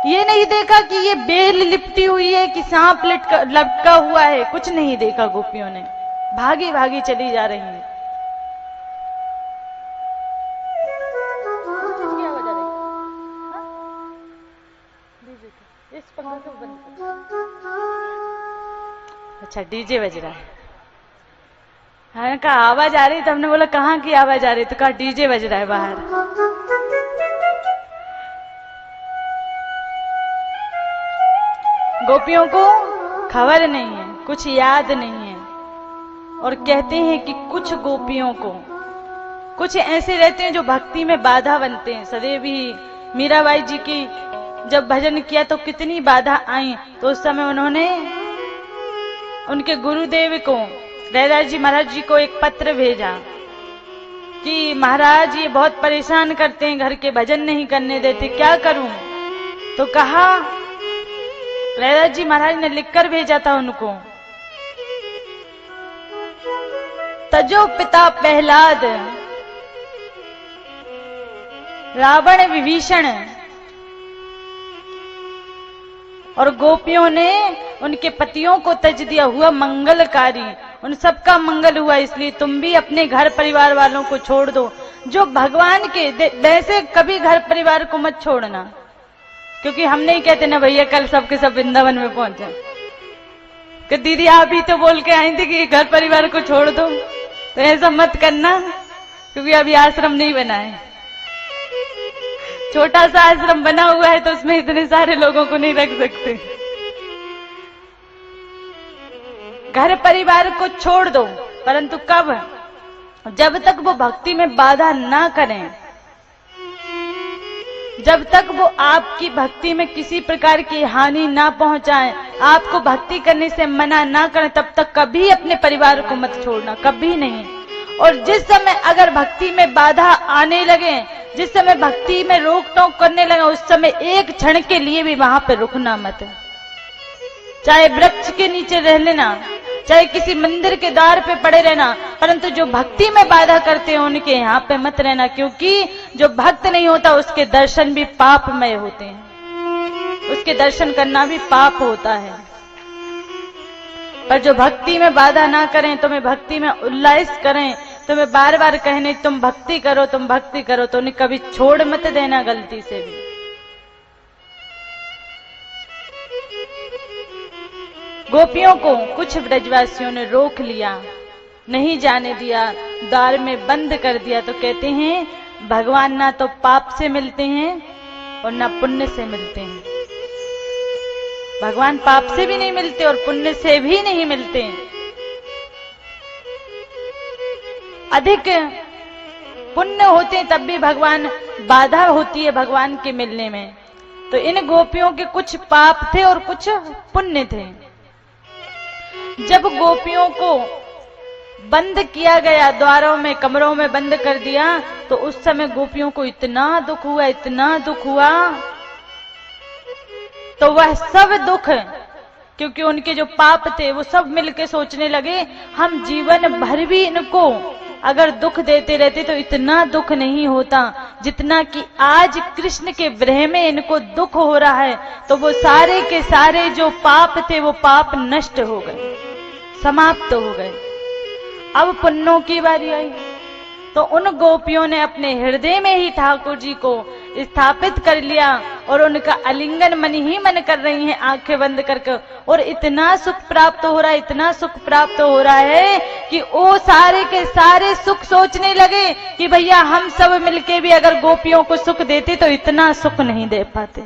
ये नहीं देखा कि ये बेल लिपटी हुई है कि सांप लटका हुआ है, कुछ नहीं देखा। गोपियों ने भागी भागी चली जा रही हैं। अच्छा डीजे बज रहा है। हाँ कहा आवाज आ रही, तो हमने बोला कहाँ की आवाज आ रही, तो कहा डीजे बज रहा है बाहर। गोपियों को खबर नहीं है, कुछ याद नहीं है, और कहते हैं कि कुछ गोपियों को कुछ ऐसे रहते हैं जो भक्ति में बाधा बनते हैं। सदैव ही मीराबाई जी की जब भजन किया तो कितनी बाधा आई, तो उस समय उन्होंने उनके गुरुदेव को रैदास जी महाराज जी को एक पत्र भेजा कि महाराज ये बहुत परेशान करते हैं, घर के भजन नहीं करने देते, क्या करूं। तो कहा रैदास जी महाराज ने लिखकर भेजा था उनको, तजो पिता प्रहलाद रावण विभीषण, और गोपियों ने उनके पतियों को तज दिया, हुआ मंगलकारी, उन सबका मंगल हुआ। इसलिए तुम भी अपने घर परिवार वालों को छोड़ दो, जो भगवान के वैसे कभी घर परिवार को मत छोड़ना, क्योंकि हम नहीं कहते ना भैया कल सबके सब वृंदावन में पहुंचे, कि दीदी आप ही तो बोल के आई थी कि घर परिवार को छोड़ दो, तो ऐसा मत करना, क्योंकि अभी आश्रम नहीं बना है। छोटा सा आश्रम बना हुआ है तो उसमें इतने सारे लोगों को नहीं रख सकते। घर परिवार को छोड़ दो, परंतु कब? जब तक वो भक्ति में बाधा ना करें, जब तक वो आपकी भक्ति में किसी प्रकार की हानि ना पहुंचाएं, आपको भक्ति करने से मना ना करें, तब तक कभी अपने परिवार को मत छोड़ना, कभी नहीं। और जिस समय अगर भक्ति में बाधा आने लगे, जिस समय भक्ति में रोक टोक करने लगे, उस समय एक क्षण के लिए भी वहां पर रुकना मत। चाहे वृक्ष के नीचे रह लेना, चाहे किसी मंदिर के द्वार पे पड़े रहना, परंतु जो भक्ति में बाधा करते हैं उनके यहाँ पे मत रहना, क्योंकि जो भक्त नहीं होता उसके दर्शन भी पापमय होते हैं, उसके दर्शन करना भी पाप होता है। पर जो भक्ति में बाधा ना करें, तुम्हें भक्ति में उल्लास करें, तुम्हें बार बार कहने तुम भक्ति करो, तुम भक्ति करो, तो उन्हें कभी छोड़ मत देना गलती से भी। गोपियों को कुछ ब्रजवासियों ने रोक लिया, नहीं जाने दिया, द्वार में बंद कर दिया। तो कहते हैं भगवान ना तो पाप से मिलते हैं और ना पुण्य से मिलते हैं। भगवान पाप से भी नहीं मिलते और पुण्य से भी नहीं मिलते। अधिक पुण्य होते तब भी भगवान बाधा होती है भगवान के मिलने में। तो इन गोपियों के कुछ पाप थे और कुछ पुण्य थे। जब गोपियों को बंद किया गया, द्वारों में कमरों में बंद कर दिया, तो उस समय गोपियों को इतना दुख हुआ, इतना दुख हुआ, तो वह सब दुख, क्योंकि उनके जो पाप थे वो सब मिलके सोचने लगे हम जीवन भर भी इनको अगर दुख देते रहते तो इतना दुख नहीं होता जितना कि आज कृष्ण के विरह में इनको दुख हो रहा है। तो वो सारे के सारे जो पाप थे वो पाप नष्ट हो गए, समाप्त हो गए। अब पुण्यों की बारी आई, तो उन गोपियों ने अपने हृदय में ही ठाकुर जी को स्थापित कर लिया और उनका आलिंगन मन ही मन कर रही हैं आंखें बंद करके। और इतना सुख प्राप्त हो रहा है, इतना सुख प्राप्त हो रहा है कि वो सारे के सारे सुख सोचने लगे कि भैया हम सब मिलके भी अगर गोपियों को सुख देते तो इतना सुख नहीं दे पाते,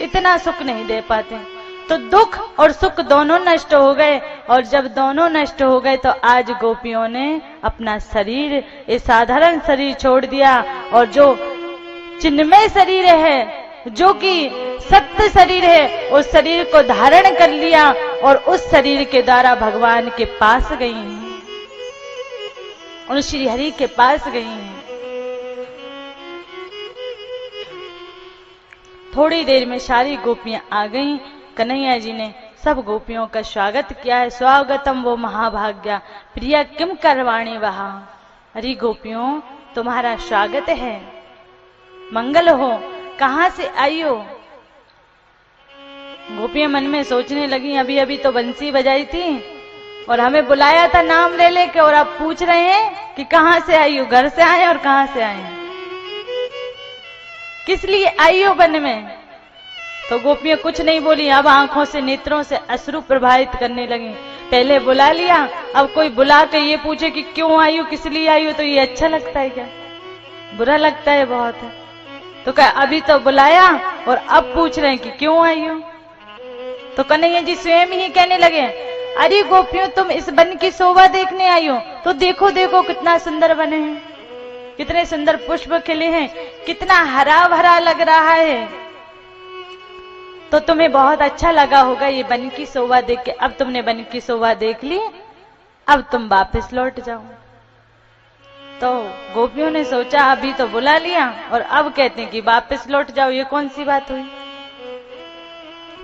इतना सुख नहीं दे पाते। तो दुख और सुख दोनों नष्ट हो गए। और जब दोनों नष्ट हो गए तो आज गोपियों ने अपना शरीर, ये साधारण शरीर छोड़ दिया और जो चिन्मय शरीर है, जो कि सत्य शरीर है, उस शरीर को धारण कर लिया और उस शरीर के द्वारा भगवान के पास गई हैं, उन श्री हरि के पास गई हैं। थोड़ी देर में सारी गोपियां आ गईं। कन्हैया जी ने सब गोपियों का स्वागत किया है। स्वागतम वो महाभाग्या प्रिया किम करवाणी वहा। अरे गोपियों तुम्हारा स्वागत है, मंगल हो, कहां से आई हो? गोपियां मन में सोचने लगी अभी अभी तो बंसी बजाई थी और हमें बुलाया था नाम ले लेके, और अब पूछ रहे हैं कि कहां से आई हो, घर से आए और कहां से आए हैं। किस लिए आई हो वन में? तो गोपियां कुछ नहीं बोली, अब आंखों से नेत्रों से अश्रु प्रभावित करने लगी। पहले बुला लिया, अब कोई बुला के ये पूछे कि क्यों आई हो, किस लिए आई हो, तो ये अच्छा लगता है क्या? बुरा लगता है बहुत। तो क्या अभी तो बुलाया और अब पूछ रहे हैं कि क्यों आई हो? तो कन्हैया जी स्वयं ही कहने लगे, अरे गोपियों, तुम इस वन की शोभा देखने आई हो, तो देखो देखो कितना सुंदर वन है, कितने सुंदर पुष्प खिले हैं, कितना हरा भरा लग रहा है, तो तुम्हें बहुत अच्छा लगा होगा ये वन की शोभा देख के। अब तुमने वन की शोभा देख ली, अब तुम वापस लौट जाओ। तो गोपियों ने सोचा अभी तो बुला लिया और अब कहते हैं कि वापस लौट जाओ, ये कौन सी बात हुई?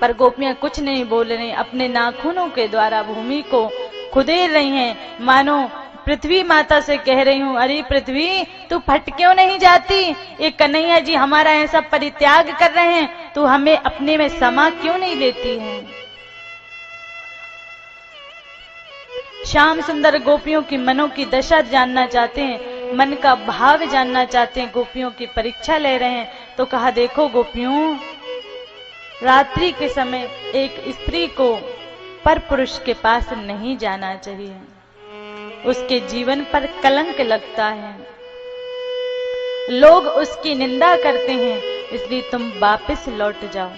पर गोपियां कुछ नहीं बोल रही, अपने नाखूनों के द्वारा भूमि को खुदेर रही हैं, मानो पृथ्वी माता से कह रही हूं, अरे पृथ्वी, तू फट क्यों नहीं जाती? ये कन्हैया जी हमारा ऐसा परित्याग कर रहे हैं, तू हमें अपने में समा क्यों नहीं लेती है? श्याम सुंदर गोपियों की मनों की दशा जानना चाहते हैं, मन का भाव जानना चाहते हैं, गोपियों की परीक्षा ले रहे हैं। तो कहा, देखो गोपियों, रात्रि के समय एक स्त्री को पर पुरुष के पास नहीं जाना चाहिए, उसके जीवन पर कलंक लगता है, लोग उसकी निंदा करते हैं, इसलिए तुम वापस लौट जाओ।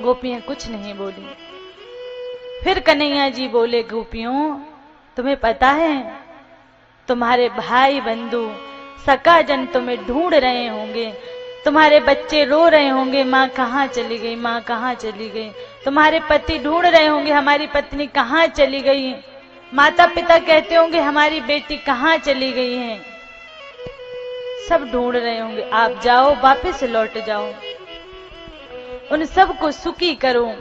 गोपियां कुछ नहीं बोली। फिर कन्हैया जी बोले, गोपियों, तुम्हें पता है तुम्हारे भाई बंधु सखा जन तुम्हें ढूंढ रहे होंगे, तुम्हारे बच्चे रो रहे होंगे, माँ कहाँ चली गई, माँ कहाँ चली गई, तुम्हारे पति ढूंढ रहे होंगे, हमारी पत्नी कहाँ चली गई, माता पिता कहते होंगे हमारी बेटी कहाँ चली गई है, सब ढूंढ रहे होंगे। आप जाओ, वापस लौट जाओ, उन सब को सुखी करो।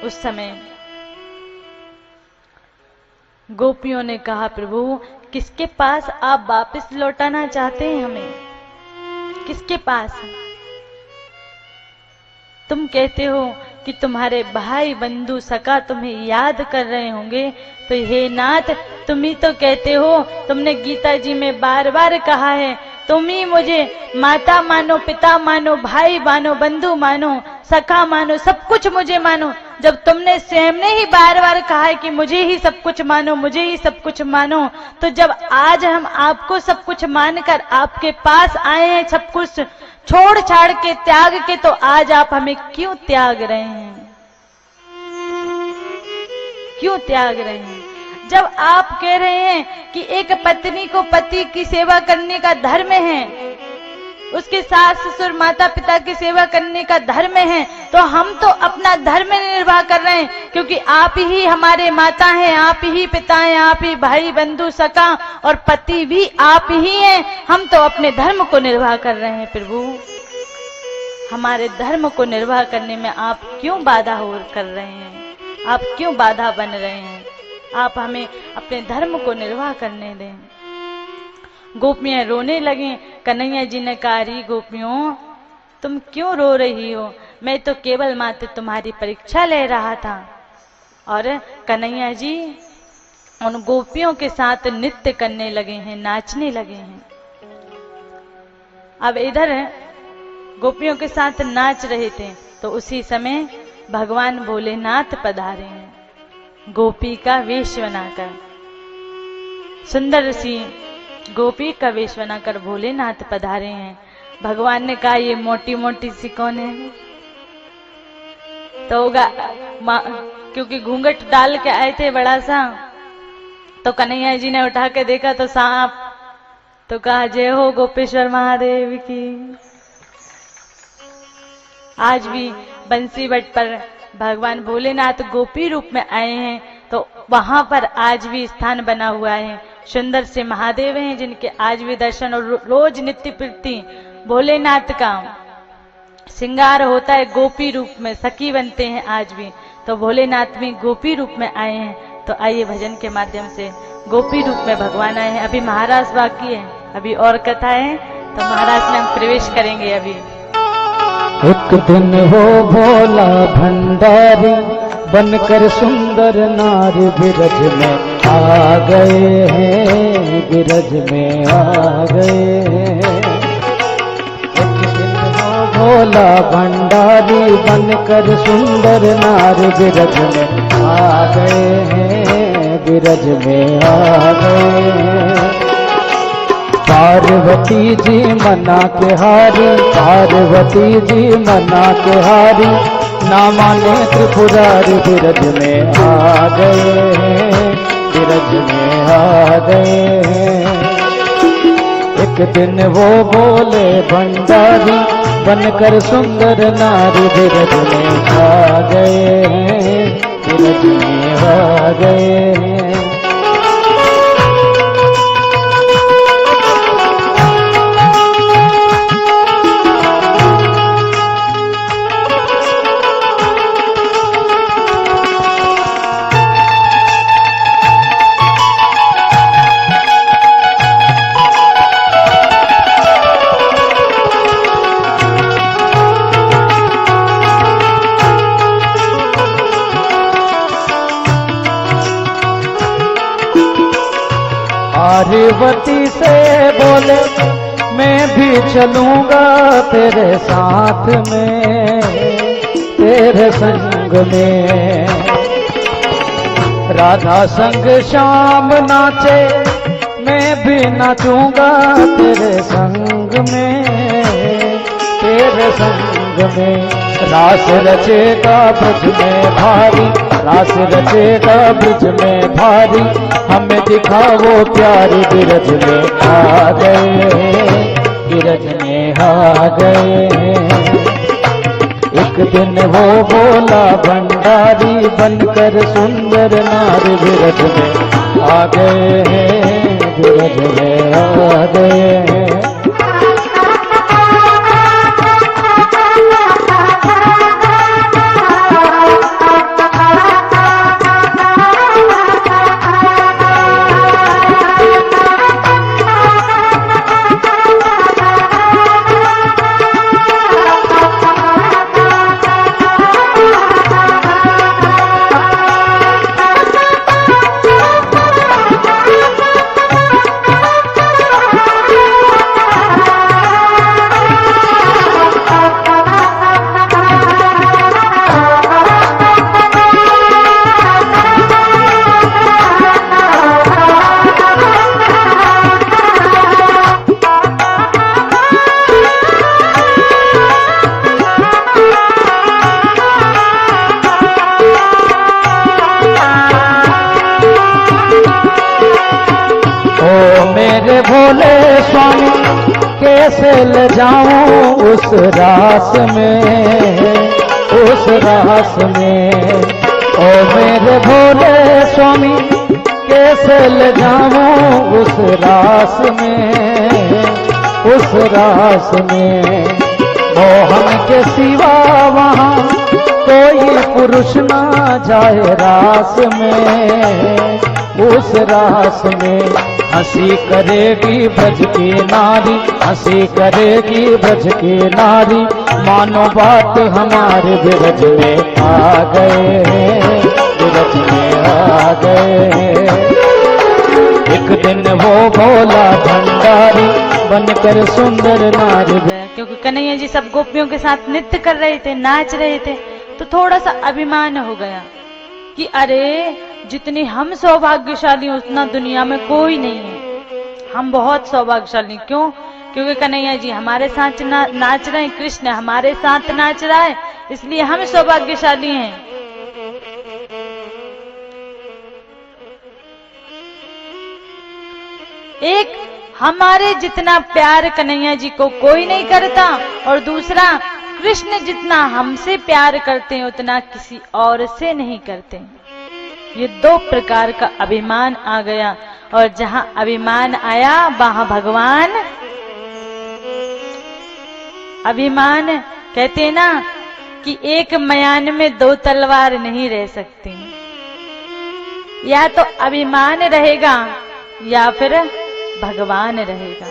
उस समय गोपियों ने कहा, प्रभु, किसके पास आप वापस लौटाना चाहते हैं हमें? किसके पास? तुम कहते हो कि तुम्हारे भाई बंधु सखा तुम्हें याद कर रहे होंगे, तो हे नाथ, तुम ही तो कहते हो, तुमने गीता जी में बार बार कहा है, तुम ही मुझे माता मानो, पिता मानो, भाई मानो, बंधु मानो, सखा मानो, सब कुछ मुझे मानो। जब तुमने स्वयं ने ही बार बार कहा है कि मुझे ही सब कुछ मानो, मुझे ही सब कुछ मानो, तो जब आज हम आपको सब कुछ मानकर आपके पास आए हैं, सब कुछ छोड़ छाड़ के त्याग के, तो आज आप हमें क्यों त्याग रहे हैं? क्यों त्याग रहे हैं? जब आप कह रहे हैं कि एक पत्नी को पति की सेवा करने का धर्म है, उसके सास ससुर माता पिता की सेवा करने का धर्म है, तो हम तो अपना धर्म निर्वाह कर रहे हैं, क्योंकि आप ही हमारे माता हैं, आप ही पिता हैं, आप ही भाई बंधु सखा और पति भी आप ही हैं। हम तो अपने धर्म को निर्वाह कर रहे हैं। प्रभु, हमारे धर्म को निर्वाह करने में आप क्यों बाधा कर रहे हैं? आप क्यों बाधा बन रहे हैं? आप हमें अपने धर्म को निर्वाह करने दें। गोपियां रोने लगी। कन्हैया जी ने कहा, अरे गोपियों, तुम क्यों रो रही हो? मैं तो केवल मात्र तुम्हारी परीक्षा ले रहा था। और कन्हैया जी उन गोपियों के साथ नृत्य करने लगे हैं, नाचने लगे हैं। अब इधर गोपियों के साथ नाच रहे थे, तो उसी समय भगवान भोलेनाथ पधारे हैं, गोपी का वेश बनाकर। सुंदर सी गोपी का वेश बनाकर भोलेनाथ पधारे हैं। भगवान ने कहा, ये मोटी मोटी सी कौन है? तो क्योंकि घूंघट डाल के आए थे बड़ा सा, तो कन्हैया जी ने उठा के देखा तो सांप। तो कहा, जय हो गोपेश्वर महादेव की। आज भी बंसी बट पर भगवान भोलेनाथ गोपी रूप में आए हैं, तो वहां पर आज भी स्थान बना हुआ है। सुंदर से महादेव हैं जिनके आज भी दर्शन और रोज नित्य प्रति भोलेनाथ का श्रृंगार होता है। गोपी रूप में सखी बनते हैं आज भी, तो भोलेनाथ भी गोपी रूप में आए हैं। तो आइए भजन के माध्यम से गोपी रूप में भगवान आए हैं। अभी महाराज बाकी है, अभी और कथा है, तो महाराज में हम प्रवेश करेंगे। अभी एक दिन हो भोला भंडारी बनकर सुंदर नारी बिरज में आ गए हैं, बिरज में आ गए हैं। एक दिन वो भोला भंडारी बनकर सुंदर नार बिरज में आ गए हैं, बिरज में आ गए हैं। पार्वती जी मना के हारी, पार्वती जी मना के हारी, ना माने त्रिपुरारी बिरज में आ गए हैं, बिरज में आ गए हैं। एक दिन वो बोले भंडारी बनकर सुंदर नारी बिरज में आ गए हैं, बिरज में आ गए हैं। पार्वती से बोले मैं भी चलूंगा तेरे साथ में, तेरे संग में। राधा संग श्याम नाचे मैं भी नाचूंगा तेरे संग में, तेरे संग में। रास रचेगा ब्रज में भारी, रास रचेगा ब्रज में भारी, हमें दिखाओ प्यारी बिरज में आ गए, बिरज में आ गए। एक दिन वो बोला भंडारी बनकर सुंदर नारी बिरज में आ गए हैं, बिरज में आ गए हैं। मेरे भोले स्वामी कैसे ले जाऊं उस रास में, उस रास में। ओ मेरे भोले स्वामी कैसे ले जाऊं उस रास में, उस रास में। मोहन के सिवा वहाँ कोई पुरुष ना जाए रास में, उस रास में। हंसी करेगी ब्रज की नारी, हंसी करेगी ब्रज की नारी, मानो बात हमारे बिरज में आ गए, बिरज में आ गए। एक दिन वो भोला भंडारी बनकर सुंदर नारी। क्योंकि कन्हैया जी सब गोपियों के साथ नृत्य कर रहे थे, नाच रहे थे, तो थोड़ा सा अभिमान हो गया कि अरे जितने हम सौभाग्यशाली उतना दुनिया में कोई नहीं है, हम बहुत सौभाग्यशाली। क्यों? क्योंकि कन्हैया जी हमारे साथ नाच रहे हैं, कृष्ण हमारे साथ नाच रहा है, इसलिए हम सौभाग्यशाली हैं। एक हमारे जितना प्यार कन्हैया जी को कोई नहीं करता, और दूसरा कृष्ण जितना हमसे प्यार करते हैं उतना किसी और से नहीं करते। ये दो प्रकार का अभिमान आ गया, और जहां अभिमान आया वहां भगवान। अभिमान कहते ना कि एक मयान में दो तलवार नहीं रह सकती, या तो अभिमान रहेगा या फिर भगवान रहेगा।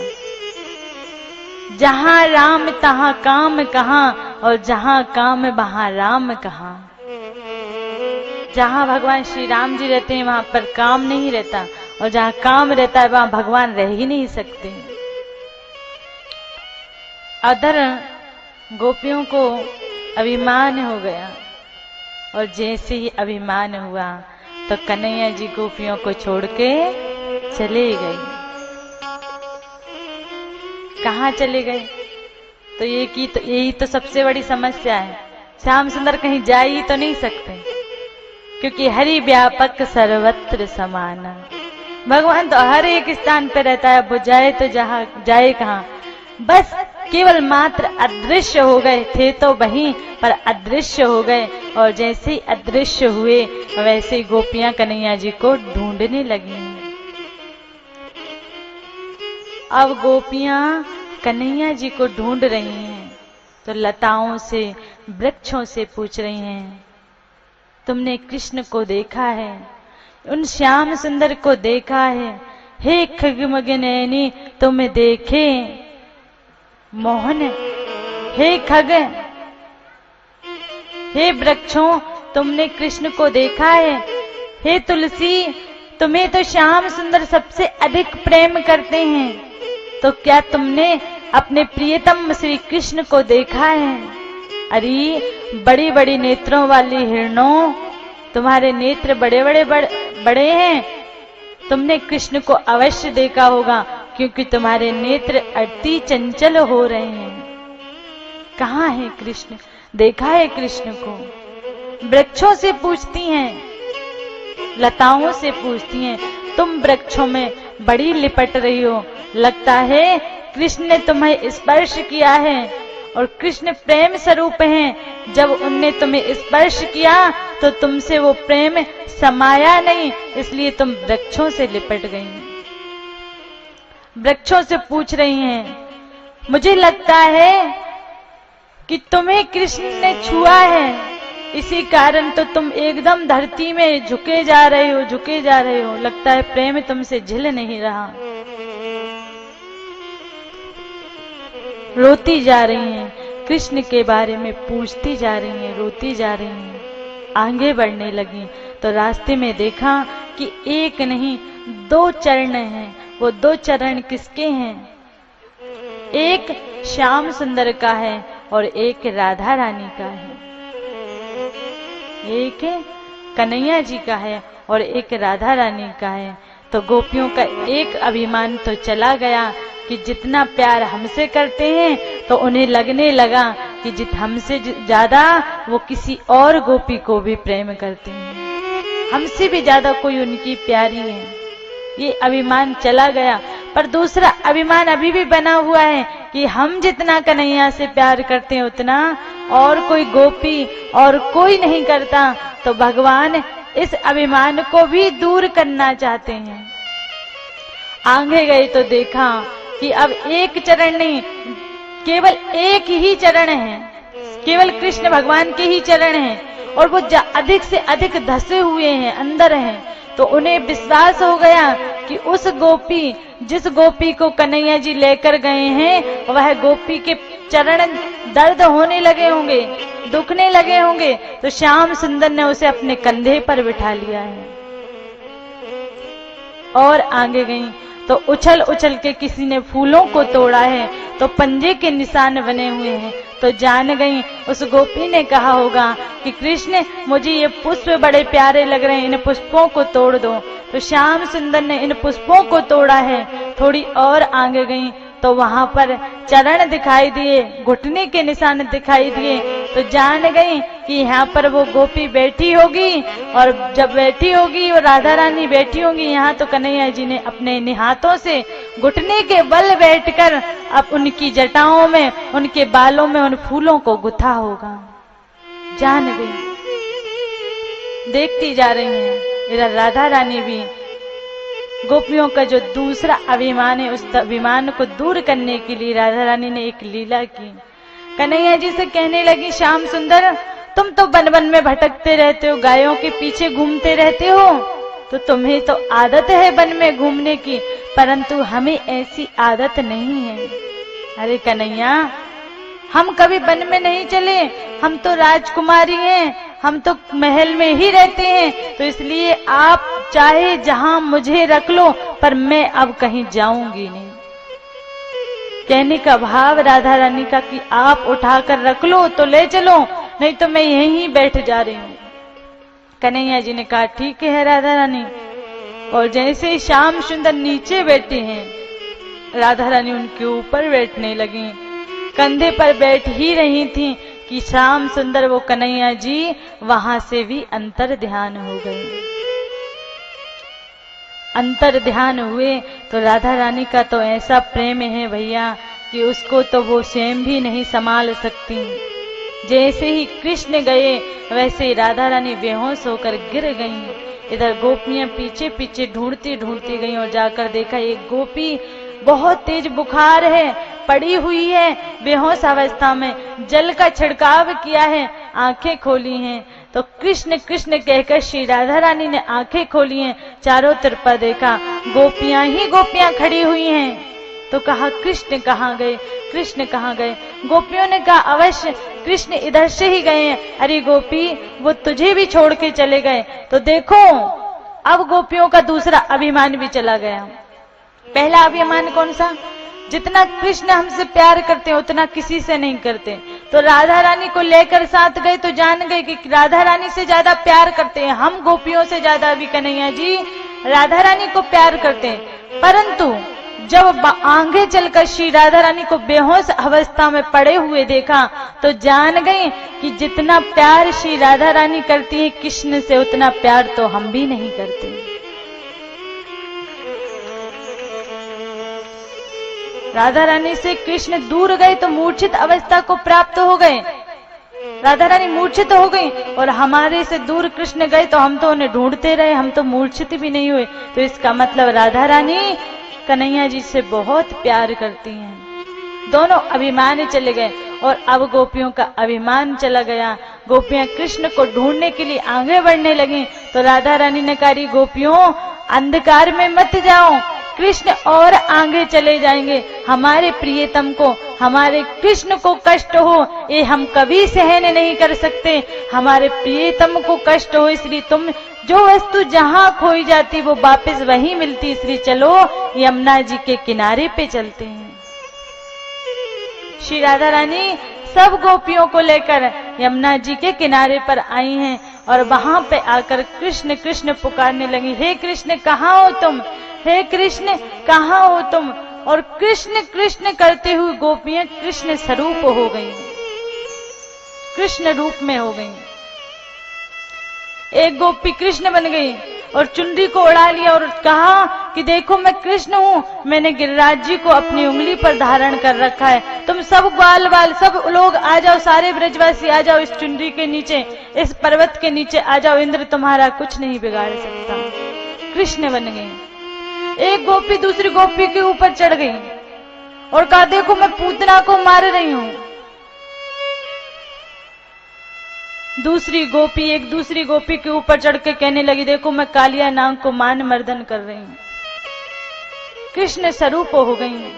जहां राम तहां काम कहां, और जहां काम वहां राम कहां। जहाँ भगवान श्री राम जी रहते हैं वहां पर काम नहीं रहता, और जहाँ काम रहता है वहां भगवान रह ही नहीं सकते। अदर गोपियों को अभिमान हो गया, और जैसे ही अभिमान हुआ तो कन्हैया जी गोपियों को छोड़ के चले गए। कहाँ चले गए? तो यही तो सबसे बड़ी समस्या है। श्याम सुंदर कहीं जा ही तो नहीं सकते, क्योंकि हरि व्यापक सर्वत्र समाना। भगवान तो हर एक स्थान पे रहता है, वो जाए तो जहाँ जाए कहाँ, बस केवल मात्र अदृश्य हो गए थे तो वहीं पर अदृश्य हो गए, और जैसे ही अदृश्य हुए वैसे ही गोपियां कन्हैया जी को ढूंढने लगी। अब गोपियां कन्हैया जी को ढूंढ रही हैं तो लताओं से, वृक्षों से पूछ रही हैं, तुमने कृष्ण को देखा है? उन श्याम सुंदर को देखा है? हे खगमग नयनी तुम देखे मोहन, हे खग, हे वृक्षों तुमने कृष्ण को देखा है? हे तुलसी, तुम्हें तो श्याम सुंदर सबसे अधिक प्रेम करते हैं, तो क्या तुमने अपने प्रियतम श्री कृष्ण को देखा है? अरे बड़ी बड़ी नेत्रों वाली हिरणों, तुम्हारे नेत्र बड़े हैं, तुमने कृष्ण को अवश्य देखा होगा, क्योंकि तुम्हारे नेत्र अति चंचल हो रहे हैं। कहाँ है कृष्ण? देखा है कृष्ण को? वृक्षों से पूछती हैं, लताओं से पूछती हैं, तुम वृक्षों में बड़ी लिपट रही हो, लगता है कृष्ण ने तुम्हें स्पर्श किया है, और कृष्ण प्रेम स्वरूप हैं, जब उनने तुम्हें स्पर्श किया तो तुमसे वो प्रेम समाया नहीं, इसलिए तुम वृक्षों से लिपट गई। वृक्षों से पूछ रही हैं, मुझे लगता है कि तुम्हें कृष्ण ने छुआ है, इसी कारण तो तुम एकदम धरती में झुके जा रहे हो, लगता है प्रेम तुमसे झिल नहीं रहा। रोती जा रही हैं, कृष्ण के बारे में पूछती जा रही हैं, रोती जा रही हैं। आगे बढ़ने लगी तो रास्ते में देखा कि एक नहीं 2 चरण हैं। वो 2 चरण किसके हैं? एक श्याम सुंदर का है और एक राधा रानी का है। एक कन्हैया जी का है और एक राधा रानी का है। तो गोपियों का एक अभिमान तो चला गया कि जितना प्यार हमसे करते हैं तो उन्हें लगने लगा कि हमसे ज्यादा वो किसी और गोपी को भी प्रेम करते हैं, हमसे भी ज्यादा कोई उनकी प्यारी है। ये अभिमान चला गया, पर दूसरा अभिमान अभी भी बना हुआ है कि हम जितना कन्हैया से प्यार करते हैं उतना और कोई गोपी और कोई नहीं करता। तो भगवान इस अभिमान को भी दूर करना चाहते हैं। आगे गए तो देखा कि अब एक चरण नहीं, केवल एक ही चरण है, केवल कृष्ण भगवान के ही चरण हैं, और वो अधिक से अधिक धसे हुए हैं, अंदर हैं। तो उन्हें विश्वास हो गया कि उस गोपी, जिस गोपी को कन्हैया जी लेकर गए हैं, वह गोपी के चरण दर्द होने लगे होंगे, दुखने लगे होंगे। तो श्याम सुंदर ने उसे अपने कंधे पर बिठा लिया है। और आगे गई तो उछल उछल के किसी ने फूलों को तोड़ा है, तो पंजे के निशान बने हुए हैं। तो जान गई, उस गोपी ने कहा होगा कि कृष्ण मुझे ये पुष्प बड़े प्यारे लग रहे हैं, इन पुष्पों को तोड़ दो। तो श्याम सुंदर ने इन पुष्पों को तोड़ा है। थोड़ी और आगे गई तो वहां पर चरण दिखाई दिए, घुटने के निशान दिखाई दिए। तो जान गई कि यहाँ पर वो गोपी बैठी होगी, और जब बैठी होगी वो राधा रानी बैठी होगी यहाँ, तो कन्हैया जी ने अपने हाथों से घुटने के बल बैठकर अब उनकी जटाओं में, उनके बालों में उन फूलों को गुथा होगा। जान गई, देखती जा रही हैं। राधा रानी भी, गोपियों का जो दूसरा अभिमान है, उस अभिमान को दूर करने के लिए राधा रानी ने एक लीला की। कन्हैया जी से कहने लगी, श्याम सुंदर तुम तो वन वन में भटकते रहते हो, गायों के पीछे घूमते रहते हो, तो तुम्हें तो आदत है वन में घूमने की, परंतु हमें ऐसी आदत नहीं है। अरे कन्हैया, हम कभी वन में नहीं चले, हम तो राजकुमारी हैं, हम तो महल में ही रहते हैं, तो इसलिए आप चाहे जहां मुझे रख लो, पर मैं अब कहीं जाऊंगी नहीं। कहने का भाव राधा रानी का कि आप उठाकर रख लो तो ले चलो, नहीं तो मैं यहीं बैठ जा रही हूँ। कन्हैया जी ने कहा ठीक है राधा रानी। और जैसे ही श्याम सुंदर नीचे बैठे हैं, राधा रानी उनके ऊपर बैठने लगी। कंधे पर बैठ ही रही थी कि श्याम सुंदर वो कन्हैया जी वहां से भी अंतर ध्यान हो गए। अंतर ध्यान हुए तो राधा रानी का तो ऐसा प्रेम है भैया कि उसको तो वो स्वयं भी नहीं संभाल सकती। जैसे ही कृष्ण गए वैसे ही राधा रानी बेहोश होकर गिर गईं। इधर गोपियां पीछे पीछे ढूंढती ढूंढती गईं और जाकर देखा एक गोपी बहुत तेज बुखार है, पड़ी हुई है बेहोश अवस्था में, जल का छिड़काव किया है, आंखें खोली हैं। तो कृष्ण कृष्ण कहकर श्री राधा रानी ने आंखें खोली हैं, चारों तरफ देखा गोपियां ही गोपियां खड़ी हुई हैं। तो कहा कृष्ण कहाँ गए, कृष्ण कहाँ गए? गोपियों ने कहा अवश्य कृष्ण इधर से ही गए हैं। अरे गोपी, वो तुझे भी छोड़ के चले गए। तो देखो अब गोपियों का दूसरा अभिमान भी चला गया। पहला अभिमान कौन सा? जितना कृष्ण हमसे प्यार करते हैं उतना किसी से नहीं करते। तो राधा रानी को लेकर साथ गए तो जान गए कि राधा रानी से ज्यादा प्यार करते हैं हम, गोपियों से ज्यादा भी कन्हैया जी राधा रानी को प्यार करते हैं। परंतु जब आगे चलकर श्री राधा रानी को बेहोश अवस्था में पड़े हुए देखा तो जान गए कि जितना प्यार श्री राधा रानी करती है कृष्ण से, उतना प्यार तो हम भी नहीं करते। राधा रानी से कृष्ण दूर गए तो मूर्छित अवस्था को प्राप्त हो गए। राधा रानी मूर्छित हो गई और हमारे से दूर कृष्ण गए तो हम तो उन्हें ढूंढते रहे, हम तो मूर्छित भी नहीं हुए। तो इसका मतलब राधा रानी कन्हैया जी से बहुत प्यार करती हैं। दोनों अभिमान चले गए और अब गोपियों का अभिमान चला गया। गोपियां कृष्ण को ढूंढने के लिए आगे बढ़ने लगी। तो राधा रानी ने कहा गोपियों अंधकार में मत जाओ, कृष्ण और आगे चले जाएंगे। हमारे प्रियतम को, हमारे कृष्ण को कष्ट हो ये हम कभी सहन नहीं कर सकते। हमारे प्रियतम को कष्ट हो, इसलिए तुम जो वस्तु जहां खोई जाती वो वापस वहीं मिलती, इसलिए चलो यमुना जी के किनारे पे चलते हैं। श्री राधा रानी सब गोपियों को लेकर यमुना जी के किनारे पर आई हैं और वहां पे आकर कृष्ण कृष्ण पुकारने लगी, हे कृष्ण कहाँ हो तुम, हे कृष्ण कहाँ हो तुम। और कृष्ण कृष्ण करते हुए गोपियां कृष्ण स्वरूप हो गई, कृष्ण रूप में हो गई। एक गोपी कृष्ण बन गई और चुनरी को उड़ा लिया और कहा कि देखो मैं कृष्ण हूँ, मैंने गिरिराज जी को अपनी उंगली पर धारण कर रखा है। तुम सब ग्वाल बाल सब लोग आ जाओ, सारे ब्रजवासी आ जाओ, इस चुनरी के नीचे, इस पर्वत के नीचे आ जाओ, इंद्र तुम्हारा कुछ नहीं बिगाड़ सकता। कृष्ण बन गई। एक गोपी दूसरी गोपी के ऊपर चढ़ गई और कहा देखो मैं पूतना को मार रही हूं। दूसरी गोपी एक दूसरी गोपी के ऊपर चढ़ के कहने लगी देखो मैं कालिया नाग को मान मर्दन कर रही हूं। कृष्ण स्वरूप हो गई।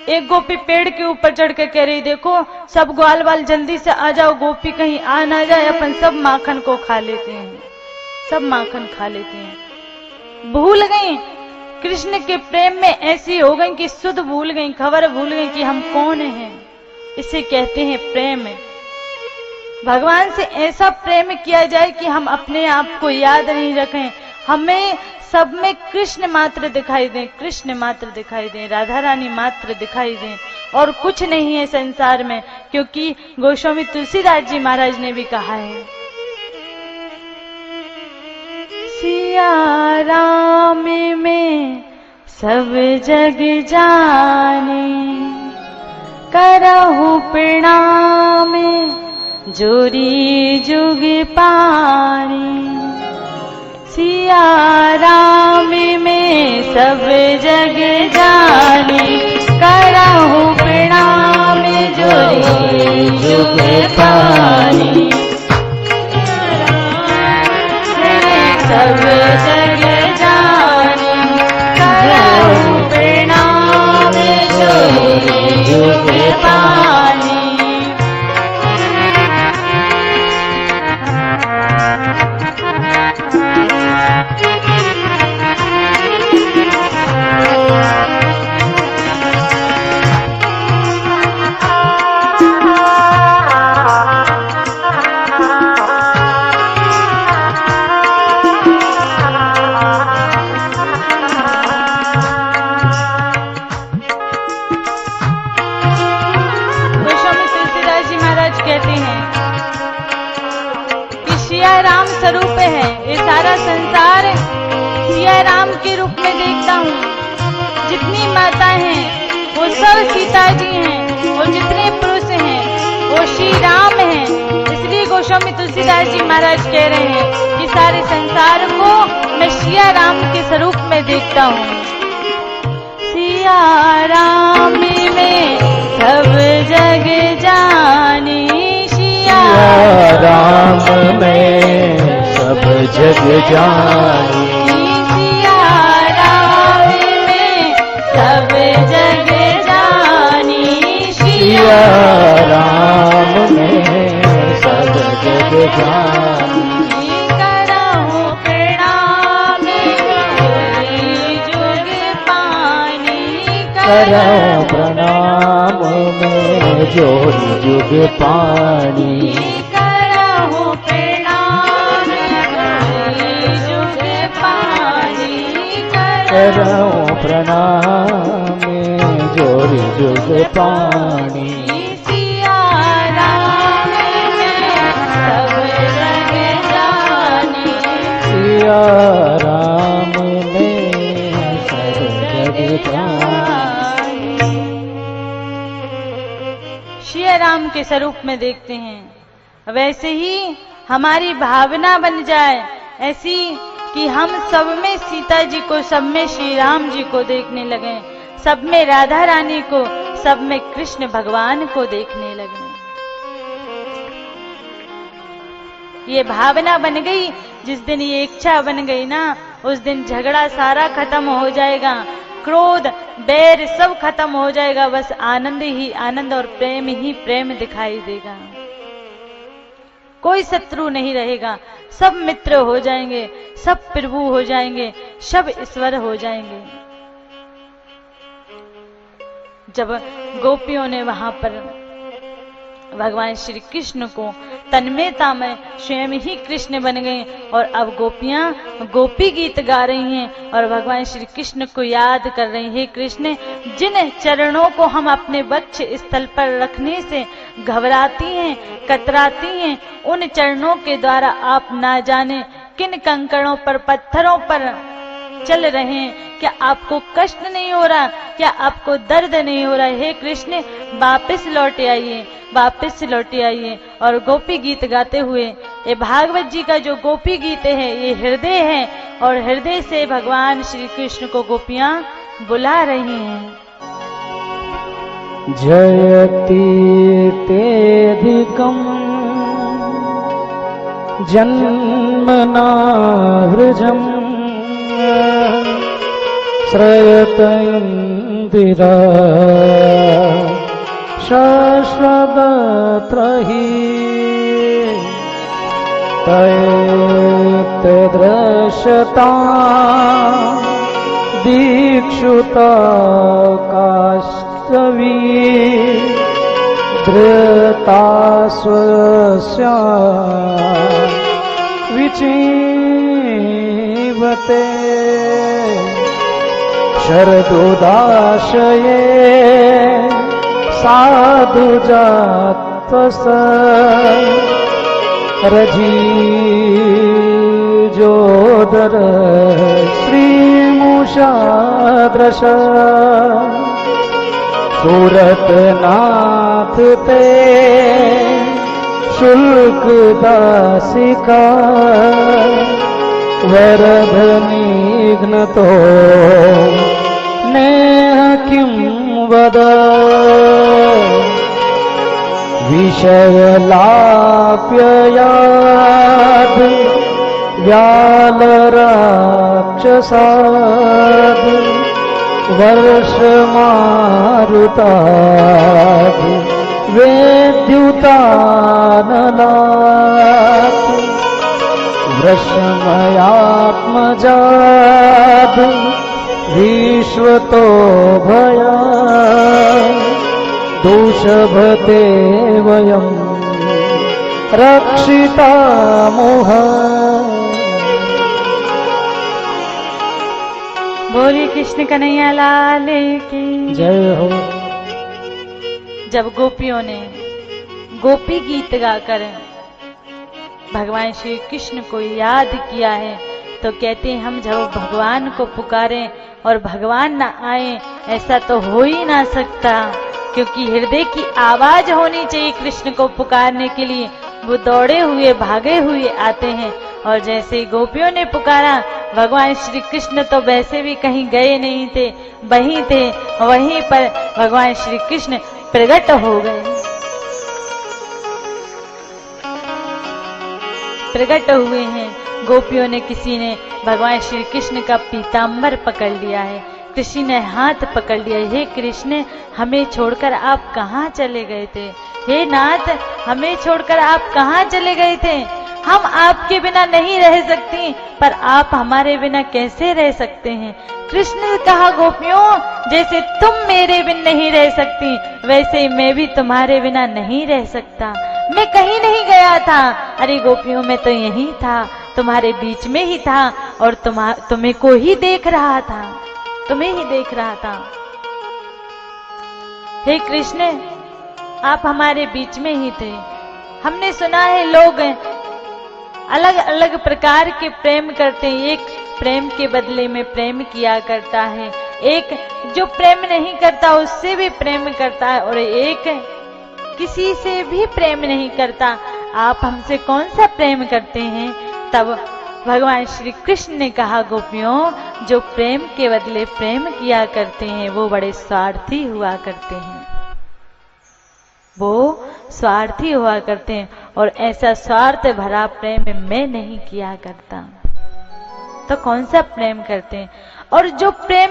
एक गोपी पेड़ के ऊपर चढ़ के कह रही देखो सब ग्वाल बाल जल्दी से आ जाओ, गोपी कहीं आ ना जाए, अपन सब माखन को खा लेते हैं, सब माखन खा लेते हैं। भूल गई कृष्ण के प्रेम में, ऐसी हो गई कि सुध भूल गई, खबर भूल गई कि हम कौन हैं। इसे कहते हैं प्रेम। भगवान से ऐसा प्रेम किया जाए कि हम अपने आप को याद नहीं रखें, हमें सब में कृष्ण मात्र दिखाई दें, कृष्ण मात्र दिखाई दें, राधा रानी मात्र दिखाई दें और कुछ नहीं है संसार में। क्योंकि गोस्वामी तुलसीदास जी महाराज ने भी कहा है सिया राम में सब जग जाने, करहु प्रणाम जोरी जुग पानी। सिया राम में सब जग जाने, करहु प्रणाम जोरी जुग पानी। सब जग जाने, करहु प्रणाम जोरी जुग पानी। सिया राम स्वरूप है। ये सारा संसार सिया राम के रूप में देखता हूँ। जितनी माता हैं वो सब सीता जी हैं, और जितने पुरुष हैं वो श्री राम हैं। इसलिए गोस्वामी तुलसीदास जी महाराज कह रहे हैं कि सारे संसार को मैं सिया राम के स्वरूप में देखता हूँ। सिया राम में सब जग जानी, सिया राम में सब जग जानी, सिया राम में सब जग जानी, सिया राम में सब जग जानी। करहु प्रणाम जोरी जुग पानी, करहु प्रणाम में जोरी जुग पानी, करहु प्रणाम जोरी जुग पानी, करहु प्रणाम में जोरी जुग पानी। सिया राम में सब जग जानी, सिया राम में सब जग जानी। श्री राम के स्वरूप में देखते हैं। वैसे ही हमारी भावना बन जाए ऐसी कि हम सब में सीता जी को, सब में श्री राम जी को देखने लगे, सब में राधा रानी को, सब में कृष्ण भगवान को देखने लगे। ये भावना बन गई, जिस दिन ये इच्छा बन गई ना, उस दिन झगड़ा सारा खत्म हो जाएगा, क्रोध बैर सब खत्म हो जाएगा। बस आनंद ही आनंद और प्रेम ही प्रेम दिखाई देगा। कोई शत्रु नहीं रहेगा, सब मित्र हो जाएंगे, सब प्रभु हो जाएंगे, सब ईश्वर हो जाएंगे। जब गोपियों ने वहां पर भगवान श्री कृष्ण को तन्मयता में स्वयं ही कृष्ण बन गए, और अब गोपियां गोपी गीत गा रही हैं और भगवान श्री कृष्ण को याद कर रही हैं। कृष्ण, जिन चरणों को हम अपने वक्ष स्थल पर रखने से घबराती हैं, कतराती हैं, उन चरणों के द्वारा आप ना जाने किन कंकड़ों पर, पत्थरों पर चल रहे हैं। क्या आपको कष्ट नहीं हो रहा? क्या आपको दर्द नहीं हो रहा? हे कृष्ण, वापस लौट आइए, वापस लौट आइए। और गोपी गीत गाते हुए, ये भागवत जी का जो गोपी गीत है ये हृदय है, और हृदय से भगवान श्री कृष्ण को गोपियां बुला रही हैं। जयति तेधिकम् जन्मना हृजम् श्रयत इंदिरा शाश्वतत्रहि तैत दृश्यता दीक्षुता काष्ठवी धृता स्वस्या विचिवते शरदुदाशये साधु जात्वस रजीजोदर श्रीमुषादृश सूरतनाथ ते शुल्क दासिका वरद निघ्नतो नेह किं वद विषयलाप्ययाद व्यालराक्षसाद वर्षमारुताद वेद्युतानलात् वृषमयात्मजात विश्वतो भया दोषभते वयं रक्षिता मोह। बोली कृष्ण कन्हैया लाल की जय हो। जब गोपियों ने गोपी गीत गाकर भगवान श्री कृष्ण को याद किया है, तो कहते हैं हम जब भगवान को पुकारें और भगवान ना आए, ऐसा तो हो ही ना सकता, क्योंकि हृदय की आवाज होनी चाहिए कृष्ण को पुकारने के लिए। वो दौड़े हुए भागे हुए आते हैं, और जैसे गोपियों ने पुकारा, भगवान श्री कृष्ण तो वैसे भी कहीं गए नहीं थे, वहीं थे, वहीं पर भगवान श्री कृष्ण प्रकट हो गए। प्रकट हुए हैं। गोपियों ने, किसी ने भगवान श्री कृष्ण का पीताम्बर पकड़ लिया है, किसी ने हाथ पकड़ लिया। हे कृष्ण, हमें छोड़कर आप कहाँ चले गए थे? हे नाथ, हमें छोड़कर आप कहाँ चले गए थे? हम आपके बिना नहीं रह सकती, पर आप हमारे बिना कैसे रह सकते हैं? कृष्ण ने कहा, गोपियों, जैसे तुम मेरे बिन नहीं रह सकती, वैसे ही मैं भी तुम्हारे बिना नहीं रह सकता। मैं कहीं नहीं गया था। अरे गोपियों, मैं तो यहीं था, तुम्हारे बीच में ही था, और तुम्हें को ही देख रहा था, तुम्हें ही देख रहा था। हे कृष्ण, आप हमारे बीच में ही थे। हमने सुना है लोग अलग अलग प्रकार के प्रेम करते हैं। एक प्रेम के बदले में प्रेम किया करता है, एक जो प्रेम नहीं करता उससे भी प्रेम करता है, और एक किसी से भी प्रेम नहीं करता। आप हमसे कौन सा प्रेम करते हैं? तब भगवान श्री कृष्ण ने कहा, गोपियों, जो प्रेम के बदले प्रेम किया करते हैं वो बड़े स्वार्थी हुआ करते हैं, वो स्वार्थी हुआ करते हैं, और ऐसा स्वार्थ भरा प्रेम मैं नहीं किया करता। तो कौन सा प्रेम करते हैं? और जो प्रेम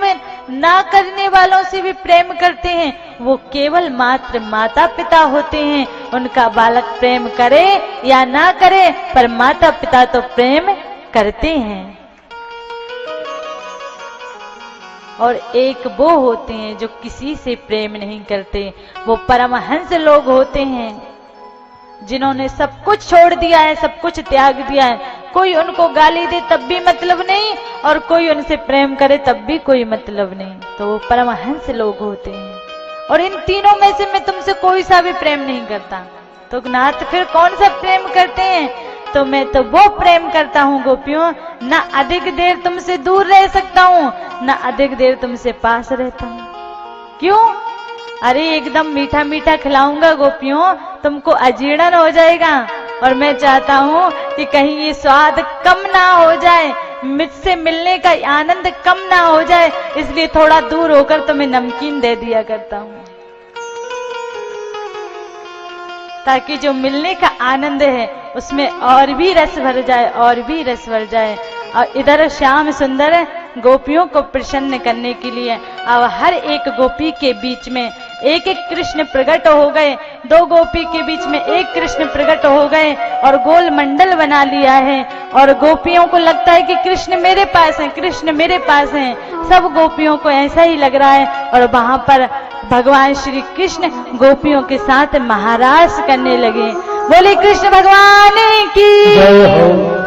ना करने वालों से भी प्रेम करते हैं, वो केवल मात्र माता पिता होते हैं। उनका बालक प्रेम करे या ना करे, पर माता पिता तो प्रेम करते हैं। और एक वो होते हैं जो किसी से प्रेम नहीं करते, वो परमहंस लोग होते हैं, जिन्होंने सब कुछ छोड़ दिया है, सब कुछ त्याग दिया है। कोई उनको गाली दे तब भी मतलब नहीं, और कोई उनसे प्रेम करे तब भी कोई मतलब नहीं। तो वो परमहंस लोग होते हैं। और इन तीनों में से मैं तुमसे कोई सा भी प्रेम नहीं करता। तो नाथ, फिर कौन सा प्रेम करते हैं? तो मैं तो वो प्रेम करता हूँ गोपियों, ना अधिक देर तुमसे दूर रह सकता हूँ, ना अधिक देर तुमसे पास रहता हूँ। क्यों? अरे एकदम मीठा मीठा खिलाऊंगा गोपियों, तुमको अजीर्ण हो जाएगा, और मैं चाहता हूँ कि कहीं ये स्वाद कम ना हो जाए, मुझसे मिलने का आनंद कम ना हो जाए, इसलिए थोड़ा दूर होकर तुम्हें नमकीन दे दिया करता हूँ, ताकि जो मिलने का आनंद है उसमें और भी रस भर जाए, और भी रस भर जाए। और इधर श्याम सुंदर गोपियों को प्रसन्न करने के लिए अब हर एक गोपी के बीच में एक एक कृष्ण प्रकट हो गए। दो गोपी के बीच में एक कृष्ण प्रकट हो गए और गोल मंडल बना लिया है, और गोपियों को लगता है कि कृष्ण मेरे पास है, कृष्ण मेरे पास है। सब गोपियों को ऐसा ही लग रहा है, और वहां पर भगवान श्री कृष्ण गोपियों के साथ महारास करने लगे। बोले कृष्ण भगवान की जय हो।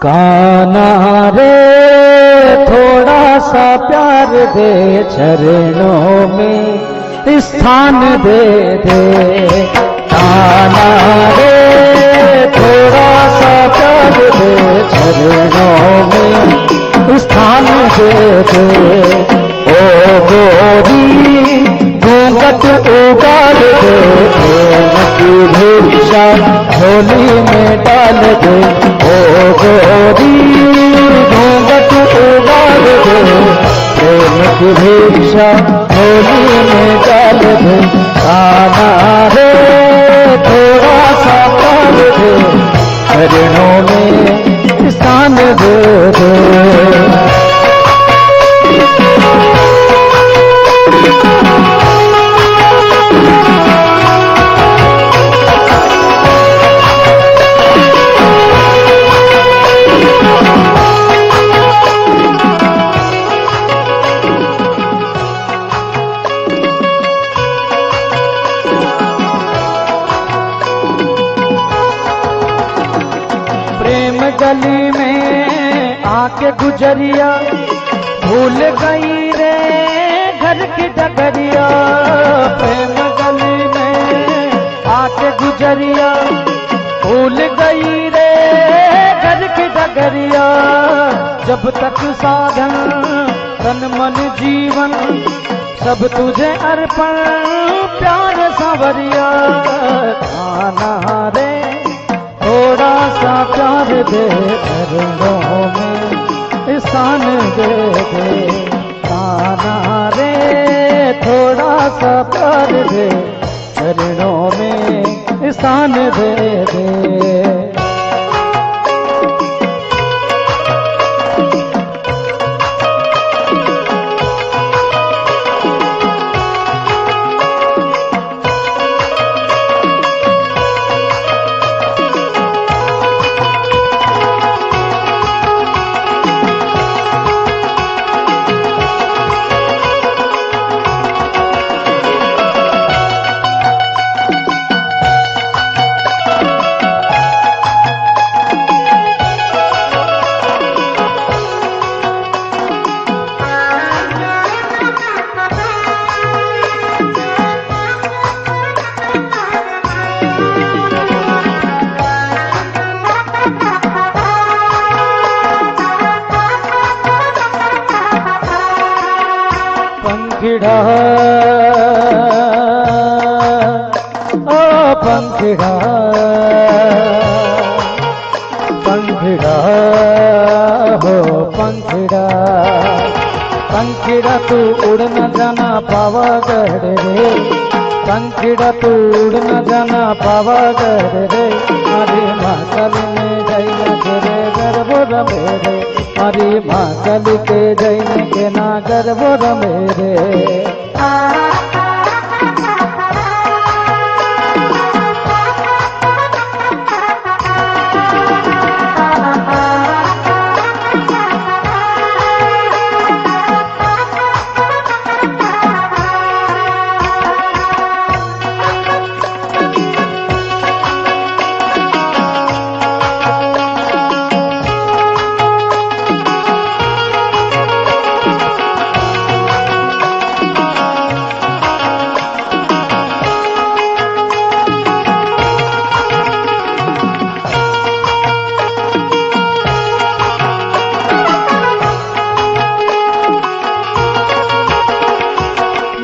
कान्हा रे थोड़ा सा प्यार दे, चरणों में स्थान दे दे। कान्हा रे थोड़ा सा प्यार दे, चरणों में स्थान दे दे। ओ गोरी घूंघट उगाड़ दे, प्रेम की भिक्षा झोली में डाल दे। ओ गोरी घूंघट उगाड़ दे, प्रेम की भिक्षा झोली में डाल दे। कान्हा रे थोड़ा सा प्यार दे, चरणों में स्थान दे दे। गली में आके गुजरिया, भूल गई रे घर की डगरिया। प्रेम गली में बाटे गुजरिया भूल गई रे घर की डगरिया। जब तक साधन तन मन जीवन सब तुझे अर्पण प्यार सांवरिया। खाना रे थोड़ा सा प्यार दे चरणों में स्थान दे दे। खाना रे थोड़ा सा प्यार दे चरणों में स्थान दे दे। पंखिड़ा ओ पंखिड़ा पंखिड़ा हो पंखिड़ा। पंखिड़ा तू उड़ न जाना पावागढ़ रे। पंखिड़ा तू उड़ न जाना पावागढ़ रे। हरे महाकाल में जय नगरे गर्भ रमे रे। हरी महाकाल के जैन के ना गर्भ रमे रे।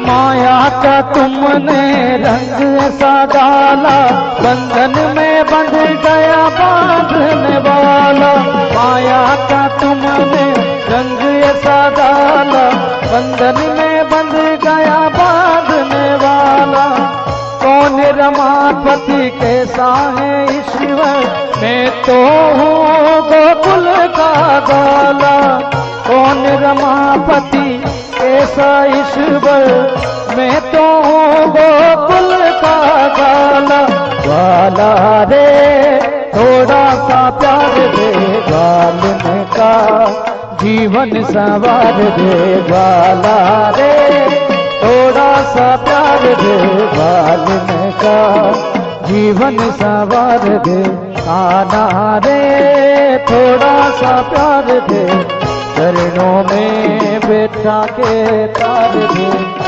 माया का तुमने रंग ऐसा डाला बंधन में बंध गया बांधने वाला। माया का तुमने रंग ऐसा डाला बंधन में बंध गया बांधने वाला। कौन रमापति कैसा है ईश्वर मैं तो हूँ गोकुल का गाला। कौन रमापति कैसा ईश्वर मैं तो हूँ गोकुल का गाला। ग्वाला रे थोड़ा सा प्यार दे ग्वालन का जीवन संवार दे। ग्वाला रे थोड़ा सा प्यार दे ग्वालन का जीवन संवार दे। आना रे थोड़ा सा प्यार दे चरणों में बैठा के तार दे।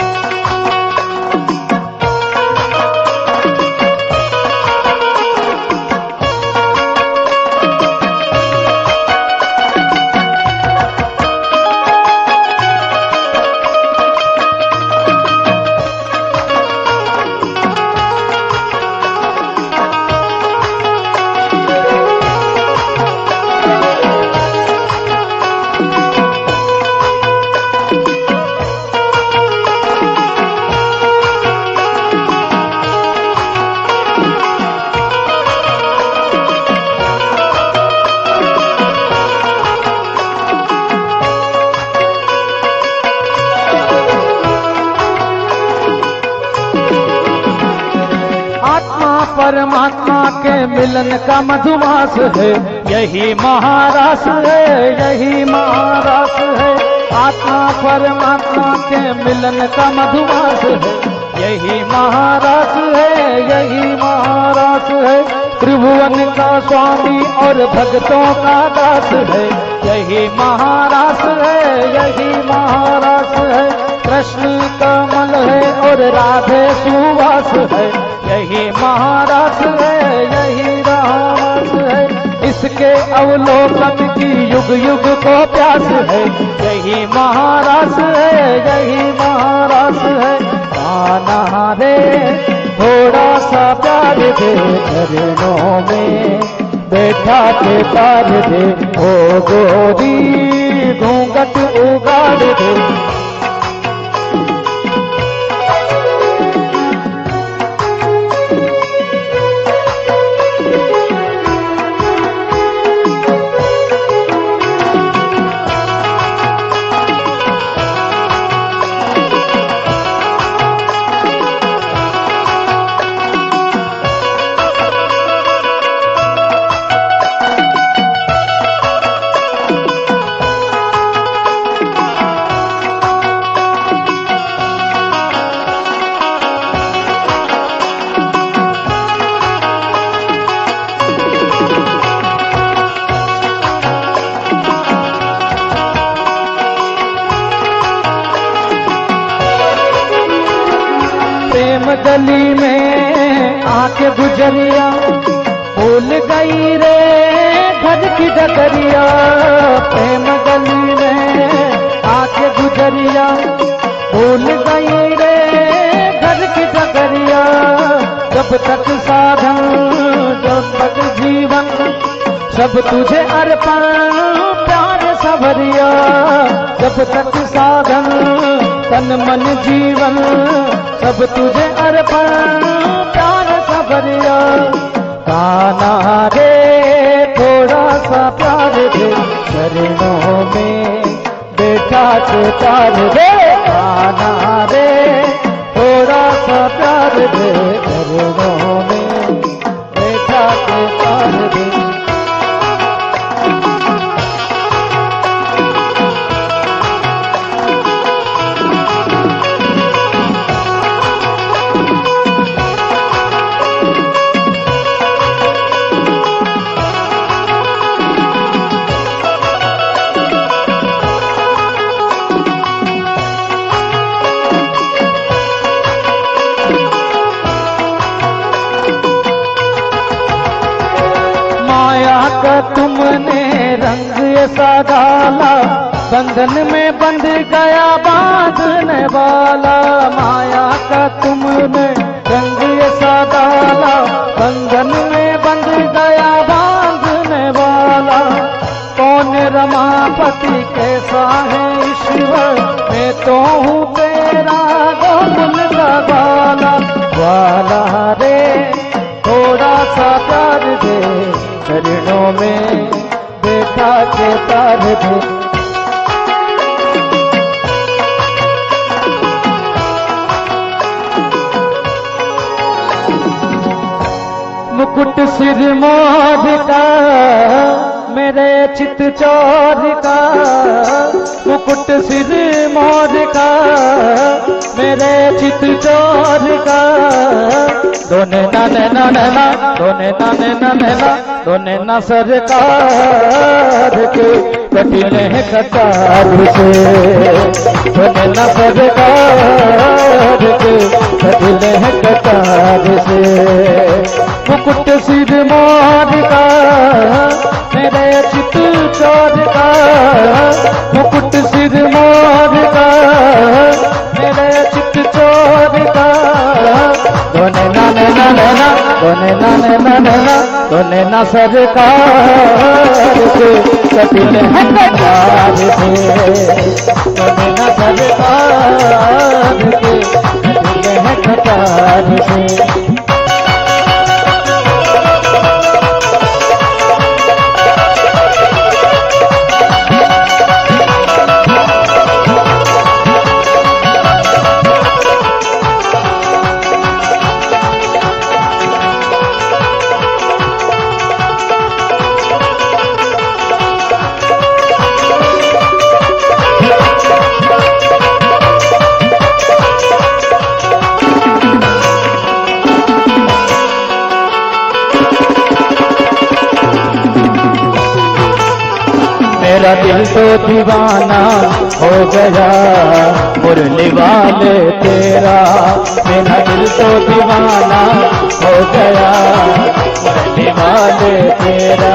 परमात्मा के मिलन का मधुमास है यही महारास है। यही महारास है आत्मा परमात्मा के मिलन का मधुमास है। यही महारास है यही महारास है। त्रिभुवन का स्वामी और भक्तों का दास है। यही महारास है यही महारास है। कृष्ण कमल है और राधे सुवास पास है, यही महारस है, यही रास है। इसके अवलोकन की युग युग को प्यास है, यही महारस है, यही महारस है। आना रे थोड़ा सा प्यार दे, चरणों में बैठा के तार दे, ओ गोरी घूंघट उगाड़ दे। प्रेम गली में आके गुजरिया, भूल गई रे घर की डगरिया। प्रेम गली में आके गुजरिया, भूल गई रे घर की डगरिया। जब तक साधन जब तक जीवन, सब तुझे अर्पण प्यार सवरिया। जब तक साधन तन मन जीवन, सब तुझे अर्पण प्यार सवरिया। काना रे थोड़ा सा प्यार दे, चरणों में बैठा के तार दे। काना रे थोड़ा सा प्यार दे, चरणों में बैठा के तार दे। तुमने रंग ऐसा डाला, बंधन में बंध गया बांधने वाला। माया का तुमने रंग ऐसा डाला, बंधन में बंध गया बांधने वाला। कौन रमापति कैसा है ईश्वर, मैं तो हूँ तेरा गोकुल का बाला। वाला रे थोड़ा सा प्यार दे, चरणों में बैठा के तार दे। मुकुट सिर मोर का मेरे चित चोर का, मुकुट सिर मोर का मेरे चित चोर का। दोने नाने नानेला, दोने नाने नानेला, दोने ना सरकार के कटिले हैं कटार से। दोने ना सरकार के कटिले हैं कटार से। मुकुट सिर मोर का मेरे चित चोर का, मुकुट सिर मोर का मेरे चित चोर का। दोने नाने नानेला, दोने नाने नानेला, दोने ना सरकार के कटिले हैं कटार से। दोने ना सरकार के कटिले हैं कटार से। मेरा दिल तो दीवाना हो गया मुरली वाले तेरा, मेरा दिल तो दीवाना हो गया मुरली वाले तेरा,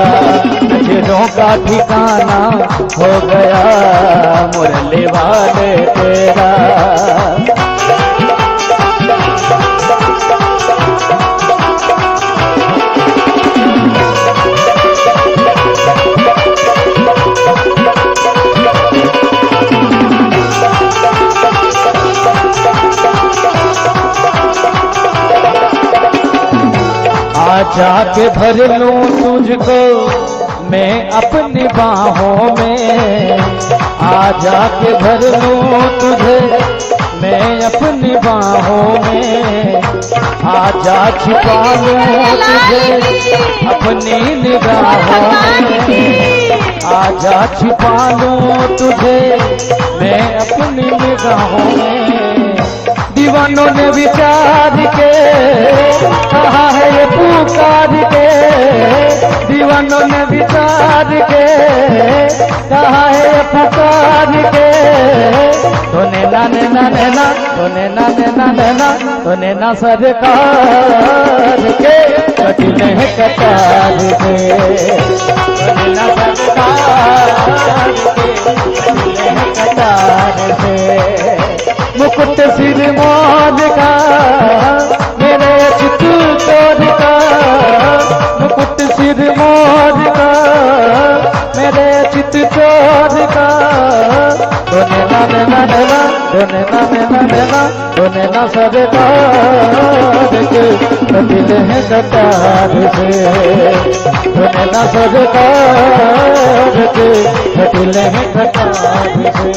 नजरों का ठिकाना हो गया मुरली वाले तेरा। जाके भर लूं तुझको मैं अपनी बाहों में, आ जाके भर लूं तुझे मैं अपनी बाहों में, आजा छुपा लूं तुझे अपनी निगाहों में, आजा छुपा लूं तुझे मैं अपनी निगाहों में। दीवानों ने विचार के कहा है ये पुकार के, दीवानों ने विचार के कहा है ये पुकार के, तो नैना नैना नैना तो नैना नैना नैना तो नैना सरकार के कटिले हैं कटार के, तो नैना सरकार के कटिले हैं कटार के। मुकुट सिर मोद का मेरे चित चोर का, मुकुट सिर मोद का मेरे चित चोर का, दोने ना नैना नैना दोने ना नैना नैना दोने ना सरकार के कटिले हैं कटार से, दोने ना सरकार के कटिले हैं कटार से।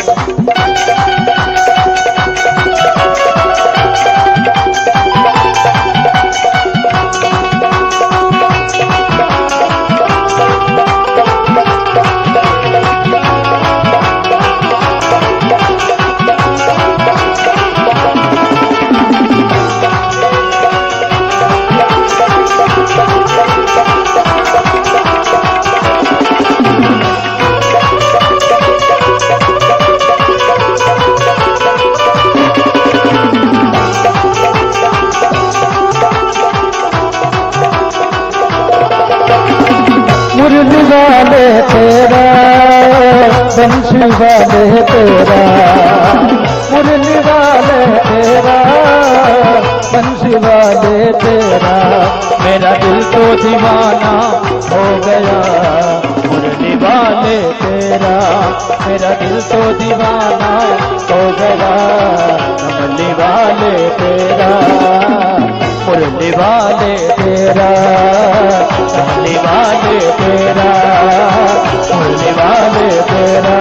मुरली वाले तेरा बंशी वाले तेरा, मुरली वाले तेरा बंशी वाले तेरा, मेरा दिल तो दीवाना हो गया मुरली वाले तेरा, मेरा दिल तो दीवाना हो गया मुरली वाले तेरा, मुरली वाले तेरा, मुरली वाले तेरा, मुरली वाले तेरा,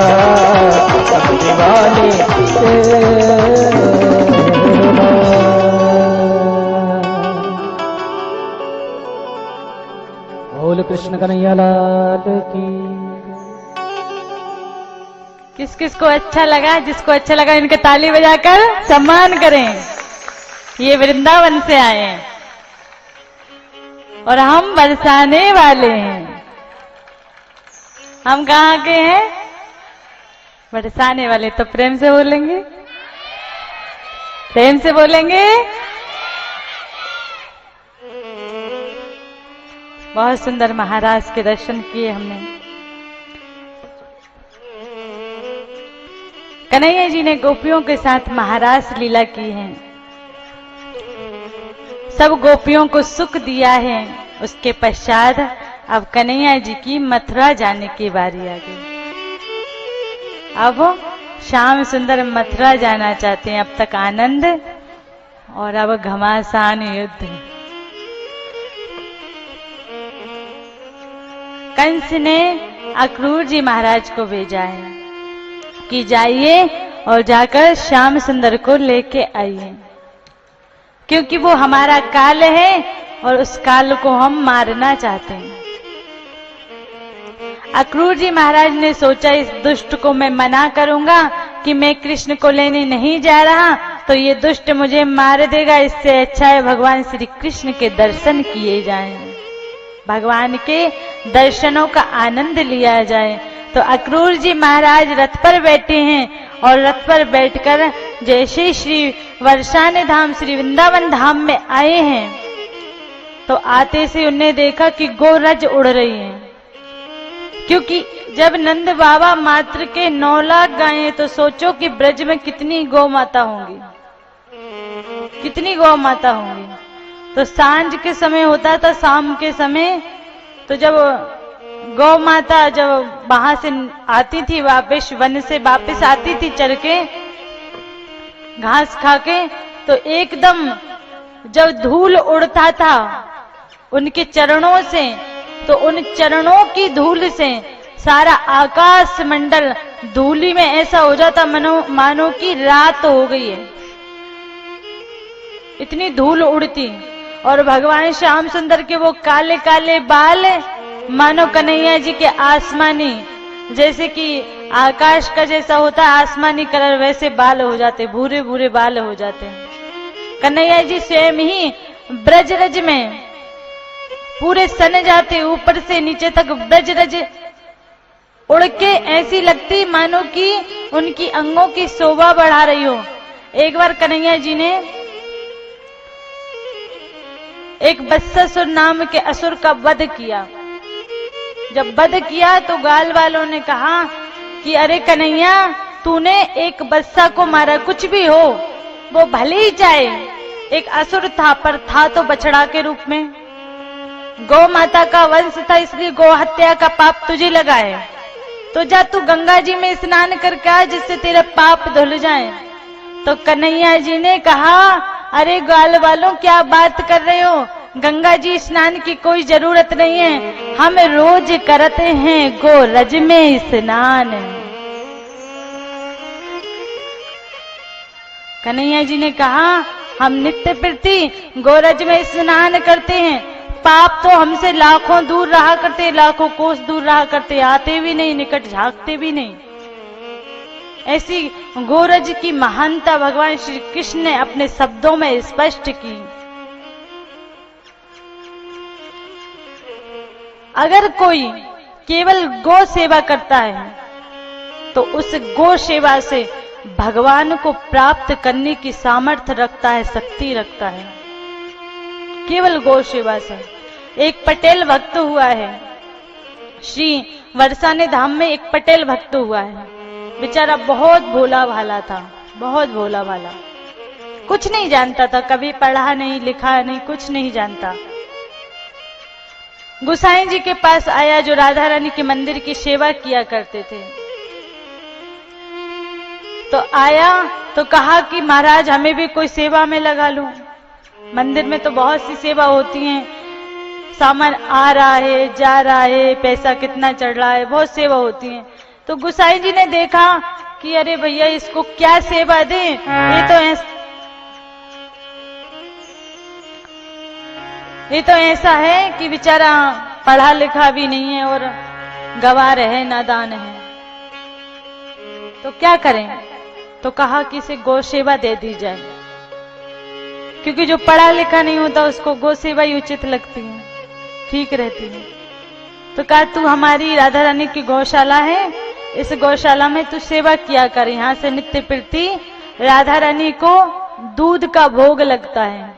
मुरली वाले तेरा। बोल कृष्ण कन्हैया लाल की। किस किस को अच्छा लगा, जिसको अच्छा लगा इनके ताली बजाकर सम्मान करें। ये वृंदावन से आए हैं और हम बरसाने वाले हैं। हम कहाँ के हैं? बरसाने वाले। तो प्रेम से बोलेंगे, प्रेम से बोलेंगे। बहुत सुंदर महाराज के दर्शन किए हमने। कन्हैया जी ने गोपियों के साथ महारास लीला की है, सब गोपियों को सुख दिया है। उसके पश्चात अब कन्हैया जी की मथुरा जाने की बारी आ गई। अब श्याम सुंदर मथुरा जाना चाहते हैं। अब तक आनंद और अब घमासान युद्ध। कंस ने अक्रूर जी महाराज को भेजा है कि जाइए और जाकर श्याम सुंदर को लेके आइए, क्योंकि वो हमारा काल है और उस काल को हम मारना चाहते हैं। अक्रूर जी महाराज ने सोचा इस दुष्ट को मैं मना करूंगा कि मैं कृष्ण को लेने नहीं जा रहा तो ये दुष्ट मुझे मार देगा, इससे अच्छा है भगवान श्री कृष्ण के दर्शन किए जाएं, भगवान के दर्शनों का आनंद लिया जाए। तो अक्रूर जी महाराज रथ पर बैठे हैं और रथ पर बैठकर जैसे श्री वर्षाने धाम श्री वृंदावन धाम में आए हैं तो आते से उन्हें देखा कि गोरज उड़ रही है। क्योंकि जब नंद बाबा मात्र के 9 लाख गायें, तो सोचो कि ब्रज में कितनी गौ माता होंगी, कितनी गौ माता होंगी। तो सांझ के समय होता था, शाम के समय, तो जब गौ माता जब वहां से आती थी, वापस वन से वापस आती थी चर के घास खा के, तो एकदम जब धूल उड़ता था उनके चरणों से, तो उन चरणों की धूल से सारा आकाश मंडल धूली में ऐसा हो जाता मानो कि रात हो गई है, इतनी धूल उड़ती। और भगवान श्याम सुंदर के वो काले काले बाल मानो कन्हैया जी के आसमानी, जैसे कि आकाश का जैसा होता है आसमानी कलर, वैसे बाल हो जाते, भूरे भूरे बाल हो जाते हैं। कन्हैया जी स्वयं ही ब्रजरज में पूरे सन जाते, ऊपर से नीचे तक ब्रजरज उड़ के ऐसी लगती मानो कि उनकी अंगों की शोभा बढ़ा रही हो। एक बार कन्हैया जी ने एक बत्सासुर नाम के असुर का वध किया। जब वध किया तो गाल वालों ने कहा कि अरे कन्हैया, तूने एक बत्सा को मारा, कुछ भी हो वो भले ही चाहे एक असुर था, पर था तो बछड़ा के रूप में, गौ माता का वंश था, इसलिए गौ हत्या का पाप तुझे लगा है। तो जा तू गंगा जी में स्नान करके आ, जिससे तेरे पाप धुल जाएं। तो कन्हैया जी ने कहा, अरे गाल वालों क्या बात कर रहे हो, गंगा जी स्नान की कोई जरूरत नहीं है, हम रोज करते हैं गोरज में स्नान। कन्हैया जी ने कहा, हम नित्य प्रति गोरज में स्नान करते हैं, पाप तो हमसे लाखों दूर रहा करते, लाखों कोस दूर रहा करते, आते भी नहीं, निकट झांकते भी नहीं। ऐसी गोरज की महानता भगवान श्री कृष्ण ने अपने शब्दों में स्पष्ट की। अगर कोई केवल गौ सेवा करता है तो उस गौ सेवा से भगवान को प्राप्त करने की सामर्थ्य रखता है, शक्ति रखता है, केवल गौ सेवा से। एक पटेल भक्त हुआ है, श्री वर्षाने धाम में एक पटेल भक्त हुआ है, बेचारा बहुत भोला भाला था, बहुत भोला भाला, कुछ नहीं जानता था, कभी पढ़ा नहीं लिखा नहीं, कुछ नहीं जानता। गोसाई जी के पास आया जो राधा रानी के मंदिर की सेवा किया करते थे। तो आया तो कहा कि महाराज हमें भी कोई सेवा में लगा लो, मंदिर में तो बहुत सी सेवा होती हैं, सामान आ रहा है जा रहा है, पैसा कितना चढ़ रहा है, बहुत सेवा होती है। तो गोसाई जी ने देखा कि अरे भैया इसको क्या सेवा दे, ये तो ऐसा है कि बेचारा पढ़ा लिखा भी नहीं है और गवार है, नादान है, तो क्या करें। तो कहा कि इसे गौ सेवा दे दी जाए, क्योंकि जो पढ़ा लिखा नहीं होता उसको गौ सेवा ही उचित लगती है, ठीक रहती है। तो कहा तू हमारी राधा रानी की गौशाला है, इस गौशाला में तू सेवा किया कर, यहाँ से नित्य प्रति राधा रानी को दूध का भोग लगता है।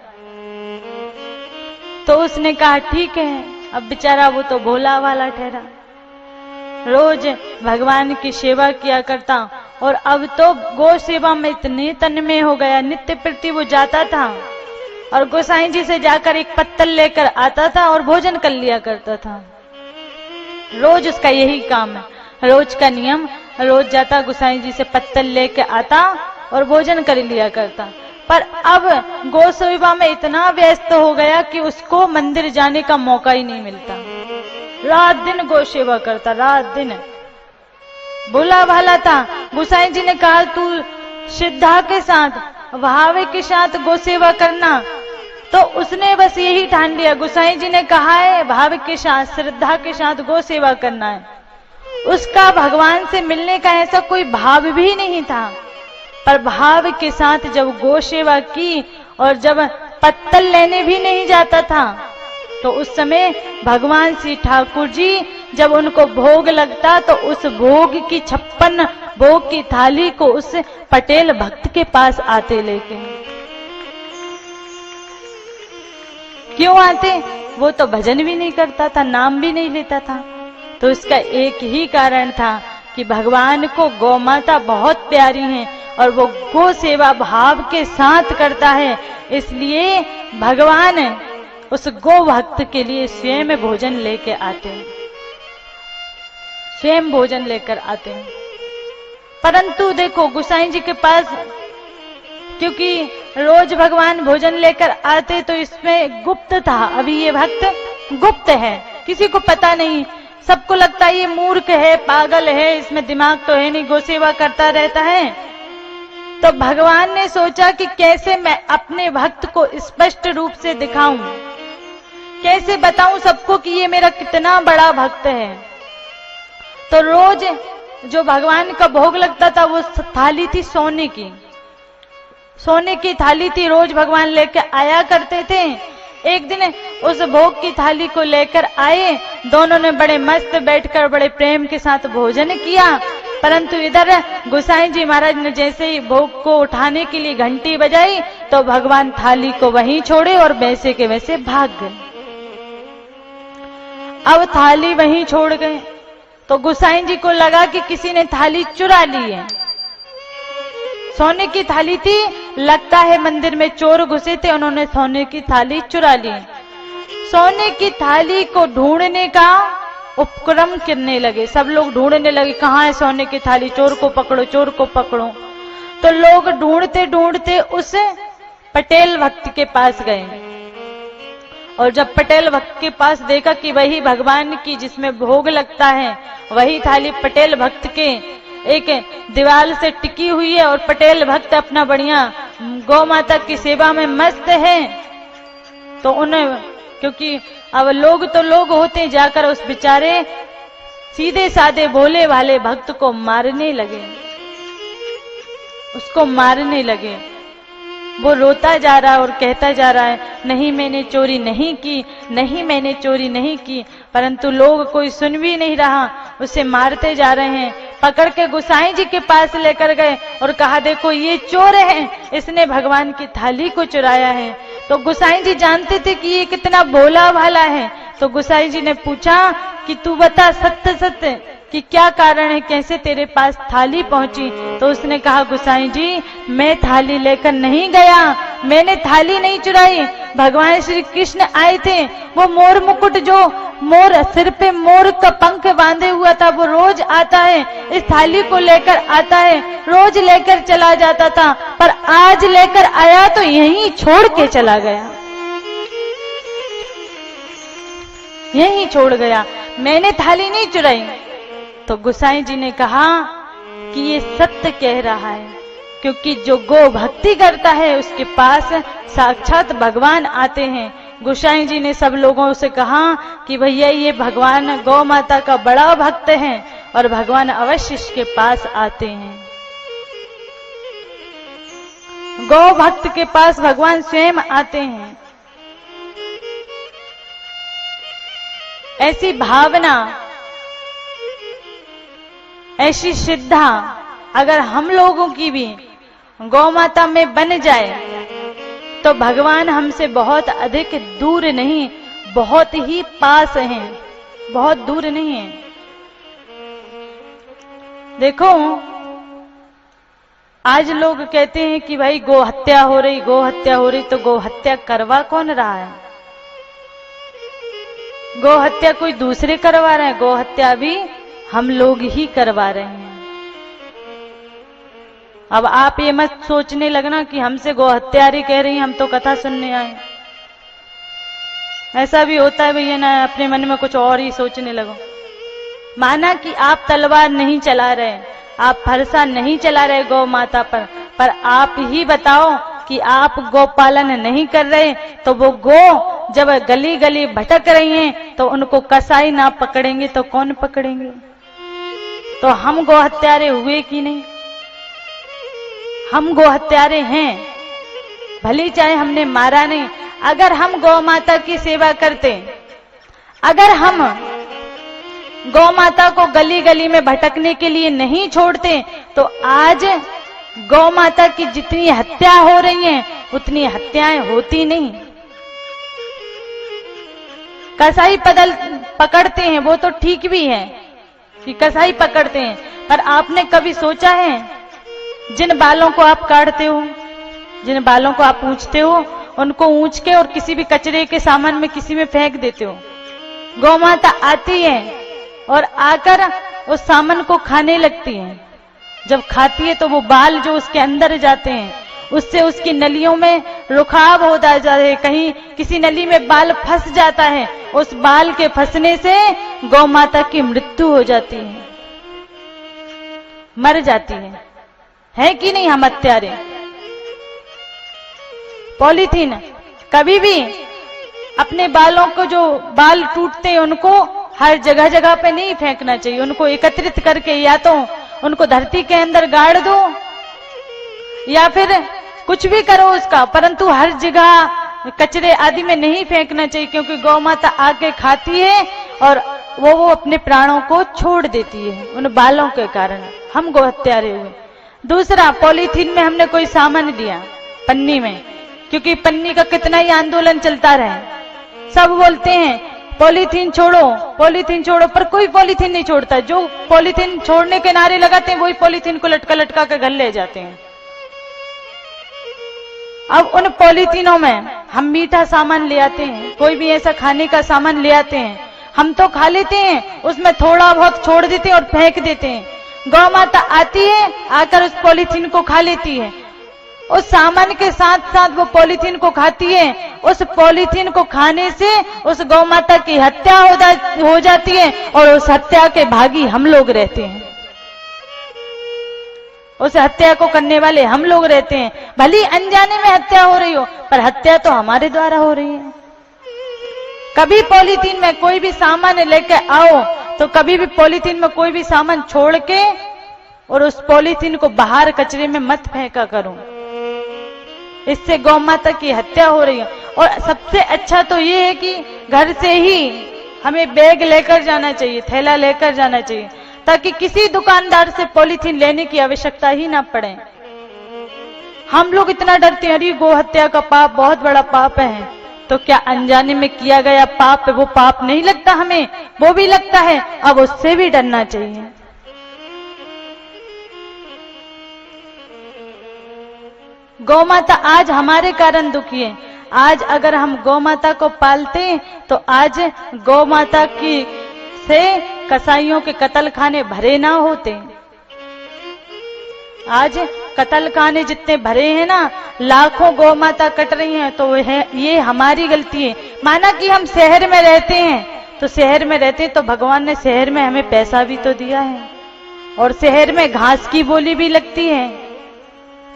तो उसने कहा ठीक है। अब बेचारा वो तो भोला वाला ठहरा, रोज भगवान की सेवा किया करता, और अब तो गौ सेवा में इतने तन्मय हो गया, नित्य प्रति वो जाता था और गोसाई जी से जाकर एक पत्तल लेकर आता था और भोजन कर लिया करता था। रोज उसका यही काम है, रोज का नियम, रोज जाता गोसाई जी से पत्तल लेके आता और भोजन कर लिया करता। पर अब गौ सेवा में इतना व्यस्त हो गया कि उसको मंदिर जाने का मौका ही नहीं मिलता, रात दिन गौ सेवा करता, रात दिन भोला भाला था। गोसाई जी ने कहा तू श्रद्धा के साथ, भाव के साथ गौ सेवा करना, तो उसने बस यही ठान लिया। गोसाई जी ने कहा है भाव के साथ, श्रद्धा के साथ गौ सेवा करना है, उसका भगवान से मिलने का ऐसा कोई भाव भी नहीं था। पर भाव के साथ जब गौ सेवा की और जब पत्तल लेने भी नहीं जाता था, तो उस समय भगवान श्री ठाकुर जी जब उनको भोग लगता तो उस भोग की 56 भोग की थाली को उस पटेल भक्त के पास आते लेके। क्यों आते? वो तो भजन भी नहीं करता था, नाम भी नहीं लेता था। तो इसका एक ही कारण था कि भगवान को गौ माता बहुत प्यारी हैं और वो गो सेवा भाव के साथ करता है, इसलिए भगवान उस गो भक्त के लिए स्वयं भोजन लेके आते हैं, स्वयं भोजन लेकर आते हैं। परंतु देखो गोसाई जी के पास, क्योंकि रोज भगवान भोजन लेकर आते तो इसमें गुप्त था। अभी ये भक्त गुप्त है, किसी को पता नहीं, सबको लगता है ये मूर्ख है, पागल है, इसमें दिमाग तो है नहीं, गो सेवा करता रहता है। तो भगवान ने सोचा कि कैसे मैं अपने भक्त को स्पष्ट रूप से दिखाऊं, कैसे बताऊं सबको कि ये मेरा कितना बड़ा भक्त है। तो रोज जो भगवान का भोग लगता था वो थाली थी सोने की, सोने की थाली थी, रोज भगवान लेकर आया करते थे। एक दिन उस भोग की थाली को लेकर आए, दोनों ने बड़े मस्त बैठकर बड़े प्रेम के साथ भोजन किया। परंतु इधर गोसाई जी महाराज ने जैसे ही भोग को उठाने के लिए घंटी बजाई तो भगवान थाली को वहीं छोड़े और वैसे के वैसे भाग गए। अब थाली वहीं छोड़ गए तो गोसाई जी को लगा कि किसी ने थाली चुरा ली है। सोने की थाली थी, लगता है मंदिर में चोर घुसे थे, उन्होंने सोने की थाली चुरा ली। सोने की थाली को ढूंढने का उपक्रम करने लगे, सब लोग ढूंढने लगे कहाँ है सोने की थाली, चोर को पकड़ो, चोर को पकड़ो। तो लोग ढूंढते ढूंढते उस पटेल भक्त के पास गए और जब पटेल भक्त के पास देखा कि वही भगवान की जिसमें भोग लगता है वही थाली पटेल भक्त के एक दीवार से टिकी हुई है और पटेल भक्त अपना बढ़िया गौ माता की सेवा में मस्त है, तो उन्हें, क्योंकि अब लोग तो लोग होते, जाकर उस बेचारे सीधे साधे भोले भाले भक्त को मारने लगे, उसको मारने लगे। वो रोता जा रहा है और कहता जा रहा है, नहीं मैंने चोरी नहीं की, नहीं मैंने चोरी नहीं की। परंतु लोग कोई सुन भी नहीं रहा, उसे मारते जा रहे हैं। पकड़ के गोसाई जी के पास लेकर गए और कहा देखो ये चोर है, इसने भगवान की थाली को चुराया है। तो गोसाई जी जानते थे कि ये कितना भोला भाला है। तो गोसाई जी ने पूछा कि तू बता सत्य सत्य कि क्या कारण है, कैसे तेरे पास थाली पहुंची। तो उसने कहा गोसाई जी मैं थाली लेकर नहीं गया, मैंने थाली नहीं चुराई, भगवान श्री कृष्ण आए थे, वो मोर मुकुट जो मोर सिर पे मोर का पंख बांधे हुआ था वो रोज आता है, इस थाली को लेकर आता है, रोज लेकर चला जाता था, पर आज लेकर आया तो यहीं छोड़ के चला गया, यहीं छोड़ गया, मैंने थाली नहीं चुराई। तो गोसाई जी ने कहा कि ये सत्य कह रहा है, क्योंकि जो गो भक्ति करता है उसके पास साक्षात भगवान आते हैं। गोसाई जी ने सब लोगों से कहा कि भैया ये भगवान गौ माता का बड़ा भक्त है और भगवान अवश्य इसके पास आते हैं। गौ भक्त के पास भगवान स्वयं आते हैं। ऐसी भावना, ऐसी श्रद्धा अगर हम लोगों की भी गौ माता में बन जाए तो भगवान हमसे बहुत अधिक दूर नहीं, बहुत ही पास हैं, बहुत दूर नहीं है। देखो आज लोग कहते हैं कि भाई गो हत्या हो रही, गो हत्या हो रही, तो गो हत्या करवा कौन रहा है? गो हत्या कोई दूसरे करवा रहे हैं, गो हत्या भी हम लोग ही करवा रहे हैं। अब आप ये मत सोचने लगना कि हमसे गो हत्यारी कह रही, हम तो कथा सुनने आए। ऐसा भी होता है भैया ना, अपने मन में कुछ और ही सोचने लगो। माना कि आप तलवार नहीं चला रहे, आप फरसा नहीं चला रहे गौ माता पर आप ही बताओ कि आप गौ पालन नहीं कर रहे, तो वो गो जब गली गली भटक रही हैं तो उनको कसाई ना पकड़ेंगे तो कौन पकड़ेंगे? तो हम गौ हत्यारे हुए कि नहीं? हम गौ हत्यारे हैं, भले चाहे हमने मारा नहीं। अगर हम गौ माता की सेवा करते, अगर हम गौ माता को गली गली में भटकने के लिए नहीं छोड़ते तो आज गौ माता की जितनी हत्या हो रही हैं उतनी हत्याएं होती नहीं। कसाई पकड़ते हैं वो तो ठीक भी है कि कसाई पकड़ते हैं, पर आपने कभी सोचा है जिन बालों को आप काटते हो, जिन बालों को आप पूंछते हो, उनको ऊंच के और किसी भी कचरे के सामान में किसी में फेंक देते हो। गौ माता आती है और आकर उस सामान को खाने लगती है। जब खाती है तो वो बाल जो उसके अंदर जाते हैं उससे उसकी नलियों में रुखाव हो जाता है, कहीं किसी नली में बाल फंस जाता है, उस बाल के फंसने से गौ माता की मृत्यु हो जाती है, मर जाती है कि नहीं हम हत्यारे। पॉलीथीन कभी भी अपने बालों को, जो बाल टूटते हैं उनको हर जगह जगह पे नहीं फेंकना चाहिए, उनको एकत्रित करके या तो उनको धरती के अंदर गाड़ दो या फिर कुछ भी करो उसका, परंतु हर जगह कचरे आदि में नहीं फेंकना चाहिए, क्योंकि गौ माता आके खाती है और वो अपने प्राणों को छोड़ देती है उन बालों के कारण। हम गौ हत्यारे हुए। दूसरा, पॉलीथीन में हमने कोई सामान लिया पन्नी में, क्योंकि पन्नी का कितना ही आंदोलन चलता रहे, सब बोलते हैं पॉलीथीन छोड़ो, पॉलीथीन छोड़ो, पर कोई पॉलीथीन नहीं छोड़ता। जो पॉलीथीन छोड़ने के नारे लगाते हैं वही पॉलीथीन को लटका लटका कर घर ले जाते हैं। अब उन पॉलीथीनों में हम मीठा सामान ले आते हैं, कोई भी ऐसा खाने का सामान ले आते हैं, हम तो खा लेते हैं, उसमें थोड़ा बहुत छोड़ देते हैं और फेंक देते हैं। गौ माता आती है, आकर उस पॉलीथीन को खा लेती है, उस सामान के साथ साथ वो पॉलीथीन को खाती है। उस पॉलीथीन को खाने से उस गौ माता की हत्या हो जाती है और उस हत्या के भागी हम लोग रहते हैं, उस हत्या को करने वाले हम लोग रहते हैं। भली अनजाने में हत्या हो रही हो, पर हत्या तो हमारे द्वारा हो रही है। कभी पॉलीथीन में कोई भी सामान लेके आओ तो कभी भी पॉलीथीन में कोई भी सामान छोड़ के और उस पॉलीथीन को बाहर कचरे में मत फेंका करो, इससे गौ माता की हत्या हो रही है। और सबसे अच्छा तो ये है कि घर से ही हमें बैग लेकर जाना चाहिए, थैला लेकर जाना चाहिए, ताकि किसी दुकानदार से पॉलीथीन लेने की आवश्यकता ही ना पड़े। हम लोग इतना डरते हैं, अरे गौ हत्या का पाप बहुत बड़ा पाप है, तो क्या अनजाने में किया गया पाप है वो पाप नहीं लगता हमें? वो भी लगता है। अब उससे भी डरना चाहिए। गौ माता आज हमारे कारण दुखी है। आज अगर हम गौ माता को पालते तो आज गौ माता की से कसाईयों के कत्ल खाने भरे ना होते। आज कत्ल खाने जितने भरे हैं ना, लाखों गौ माता कट रही हैं, तो ये हमारी गलती है। माना कि हम शहर में रहते हैं, तो शहर में रहते हैं तो भगवान ने शहर में हमें पैसा भी तो दिया है और शहर में घास की बोली भी लगती है,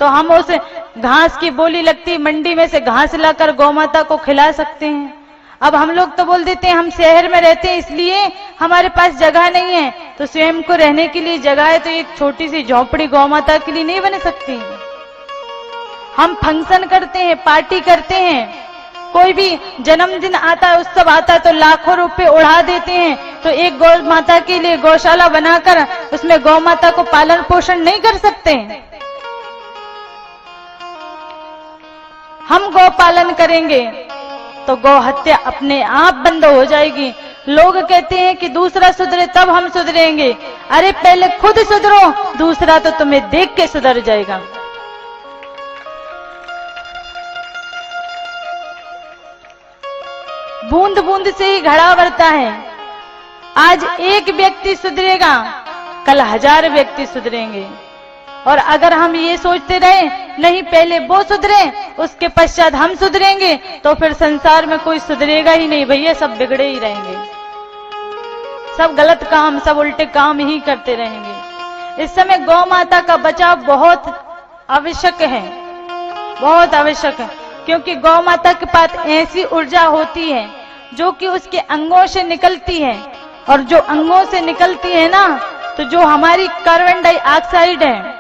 तो हम उस घास की बोली लगती मंडी में से घास लाकर गौ माता को खिला सकते हैं। अब हम लोग तो बोल देते हैं हम शहर में रहते हैं इसलिए हमारे पास जगह नहीं है, तो स्वयं को रहने के लिए जगह है तो एक छोटी सी झोपड़ी गौ माता के लिए नहीं बन सकती। हम फंक्शन करते हैं, पार्टी करते हैं, कोई भी जन्मदिन आता है, उत्सव आता है तो लाखों रुपए उड़ा देते हैं, तो एक गौ माता के लिए गौशाला बनाकर उसमें गौ माता को पालन पोषण नहीं कर सकते। हम गौ पालन करेंगे तो गौ हत्या अपने आप बंद हो जाएगी। लोग कहते हैं कि दूसरा सुधरे तब हम सुधरेंगे। अरे पहले खुद सुधरो, दूसरा तो तुम्हें देख के सुधर जाएगा। बूंद बूंद से ही घड़ा भरता है। आज एक व्यक्ति सुधरेगा, कल 1000 व्यक्ति सुधरेंगे। और अगर हम ये सोचते रहे नहीं पहले वो सुधरे उसके पश्चात हम सुधरेंगे, तो फिर संसार में कोई सुधरेगा ही नहीं भैया, सब बिगड़े ही रहेंगे, सब गलत काम, सब उल्टे काम ही करते रहेंगे। इस समय गौ माता का बचाव बहुत आवश्यक है, बहुत आवश्यक है, क्योंकि गौ माता के पास ऐसी ऊर्जा होती है जो कि उसके अंगों से निकलती है, और जो अंगों से निकलती है ना, तो जो हमारी कार्बन डाइऑक्साइड है,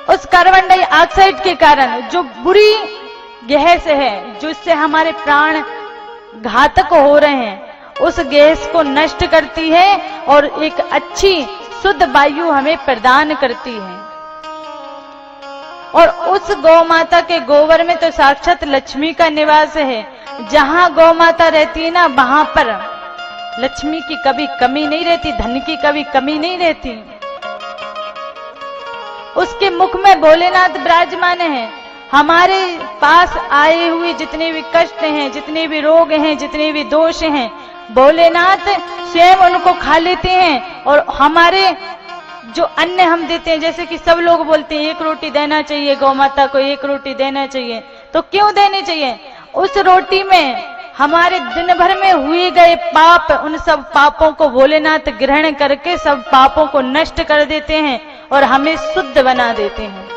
उस कार्बन डाइऑक्साइड के कारण जो बुरी गैस है, जिससे हमारे प्राण घातक हो रहे हैं, उस गैस को नष्ट करती है और एक अच्छी शुद्ध वायु हमें प्रदान करती है। और उस गौ माता के गोबर में तो साक्षात लक्ष्मी का निवास है। जहां गौ माता रहती है ना, वहां पर लक्ष्मी की कभी कमी नहीं रहती, धन की कभी कमी नहीं रहती। उसके मुख में भोलेनाथ विराजमान है। हमारे पास आए हुए जितने भी कष्ट हैं, जितने भी रोग हैं, जितने भी दोष हैं, भोलेनाथ स्वयं उनको खा लेते हैं। और हमारे जो अन्न हम देते हैं, जैसे कि सब लोग बोलते हैं 1 रोटी देना चाहिए गौ माता को, 1 रोटी देना चाहिए, तो क्यों देनी चाहिए? उस रोटी में हमारे दिन भर में हुए गए पाप, उन सब पापों को भोलेनाथ ग्रहण करके सब पापों को नष्ट कर देते हैं और हमें शुद्ध बना देते हैं।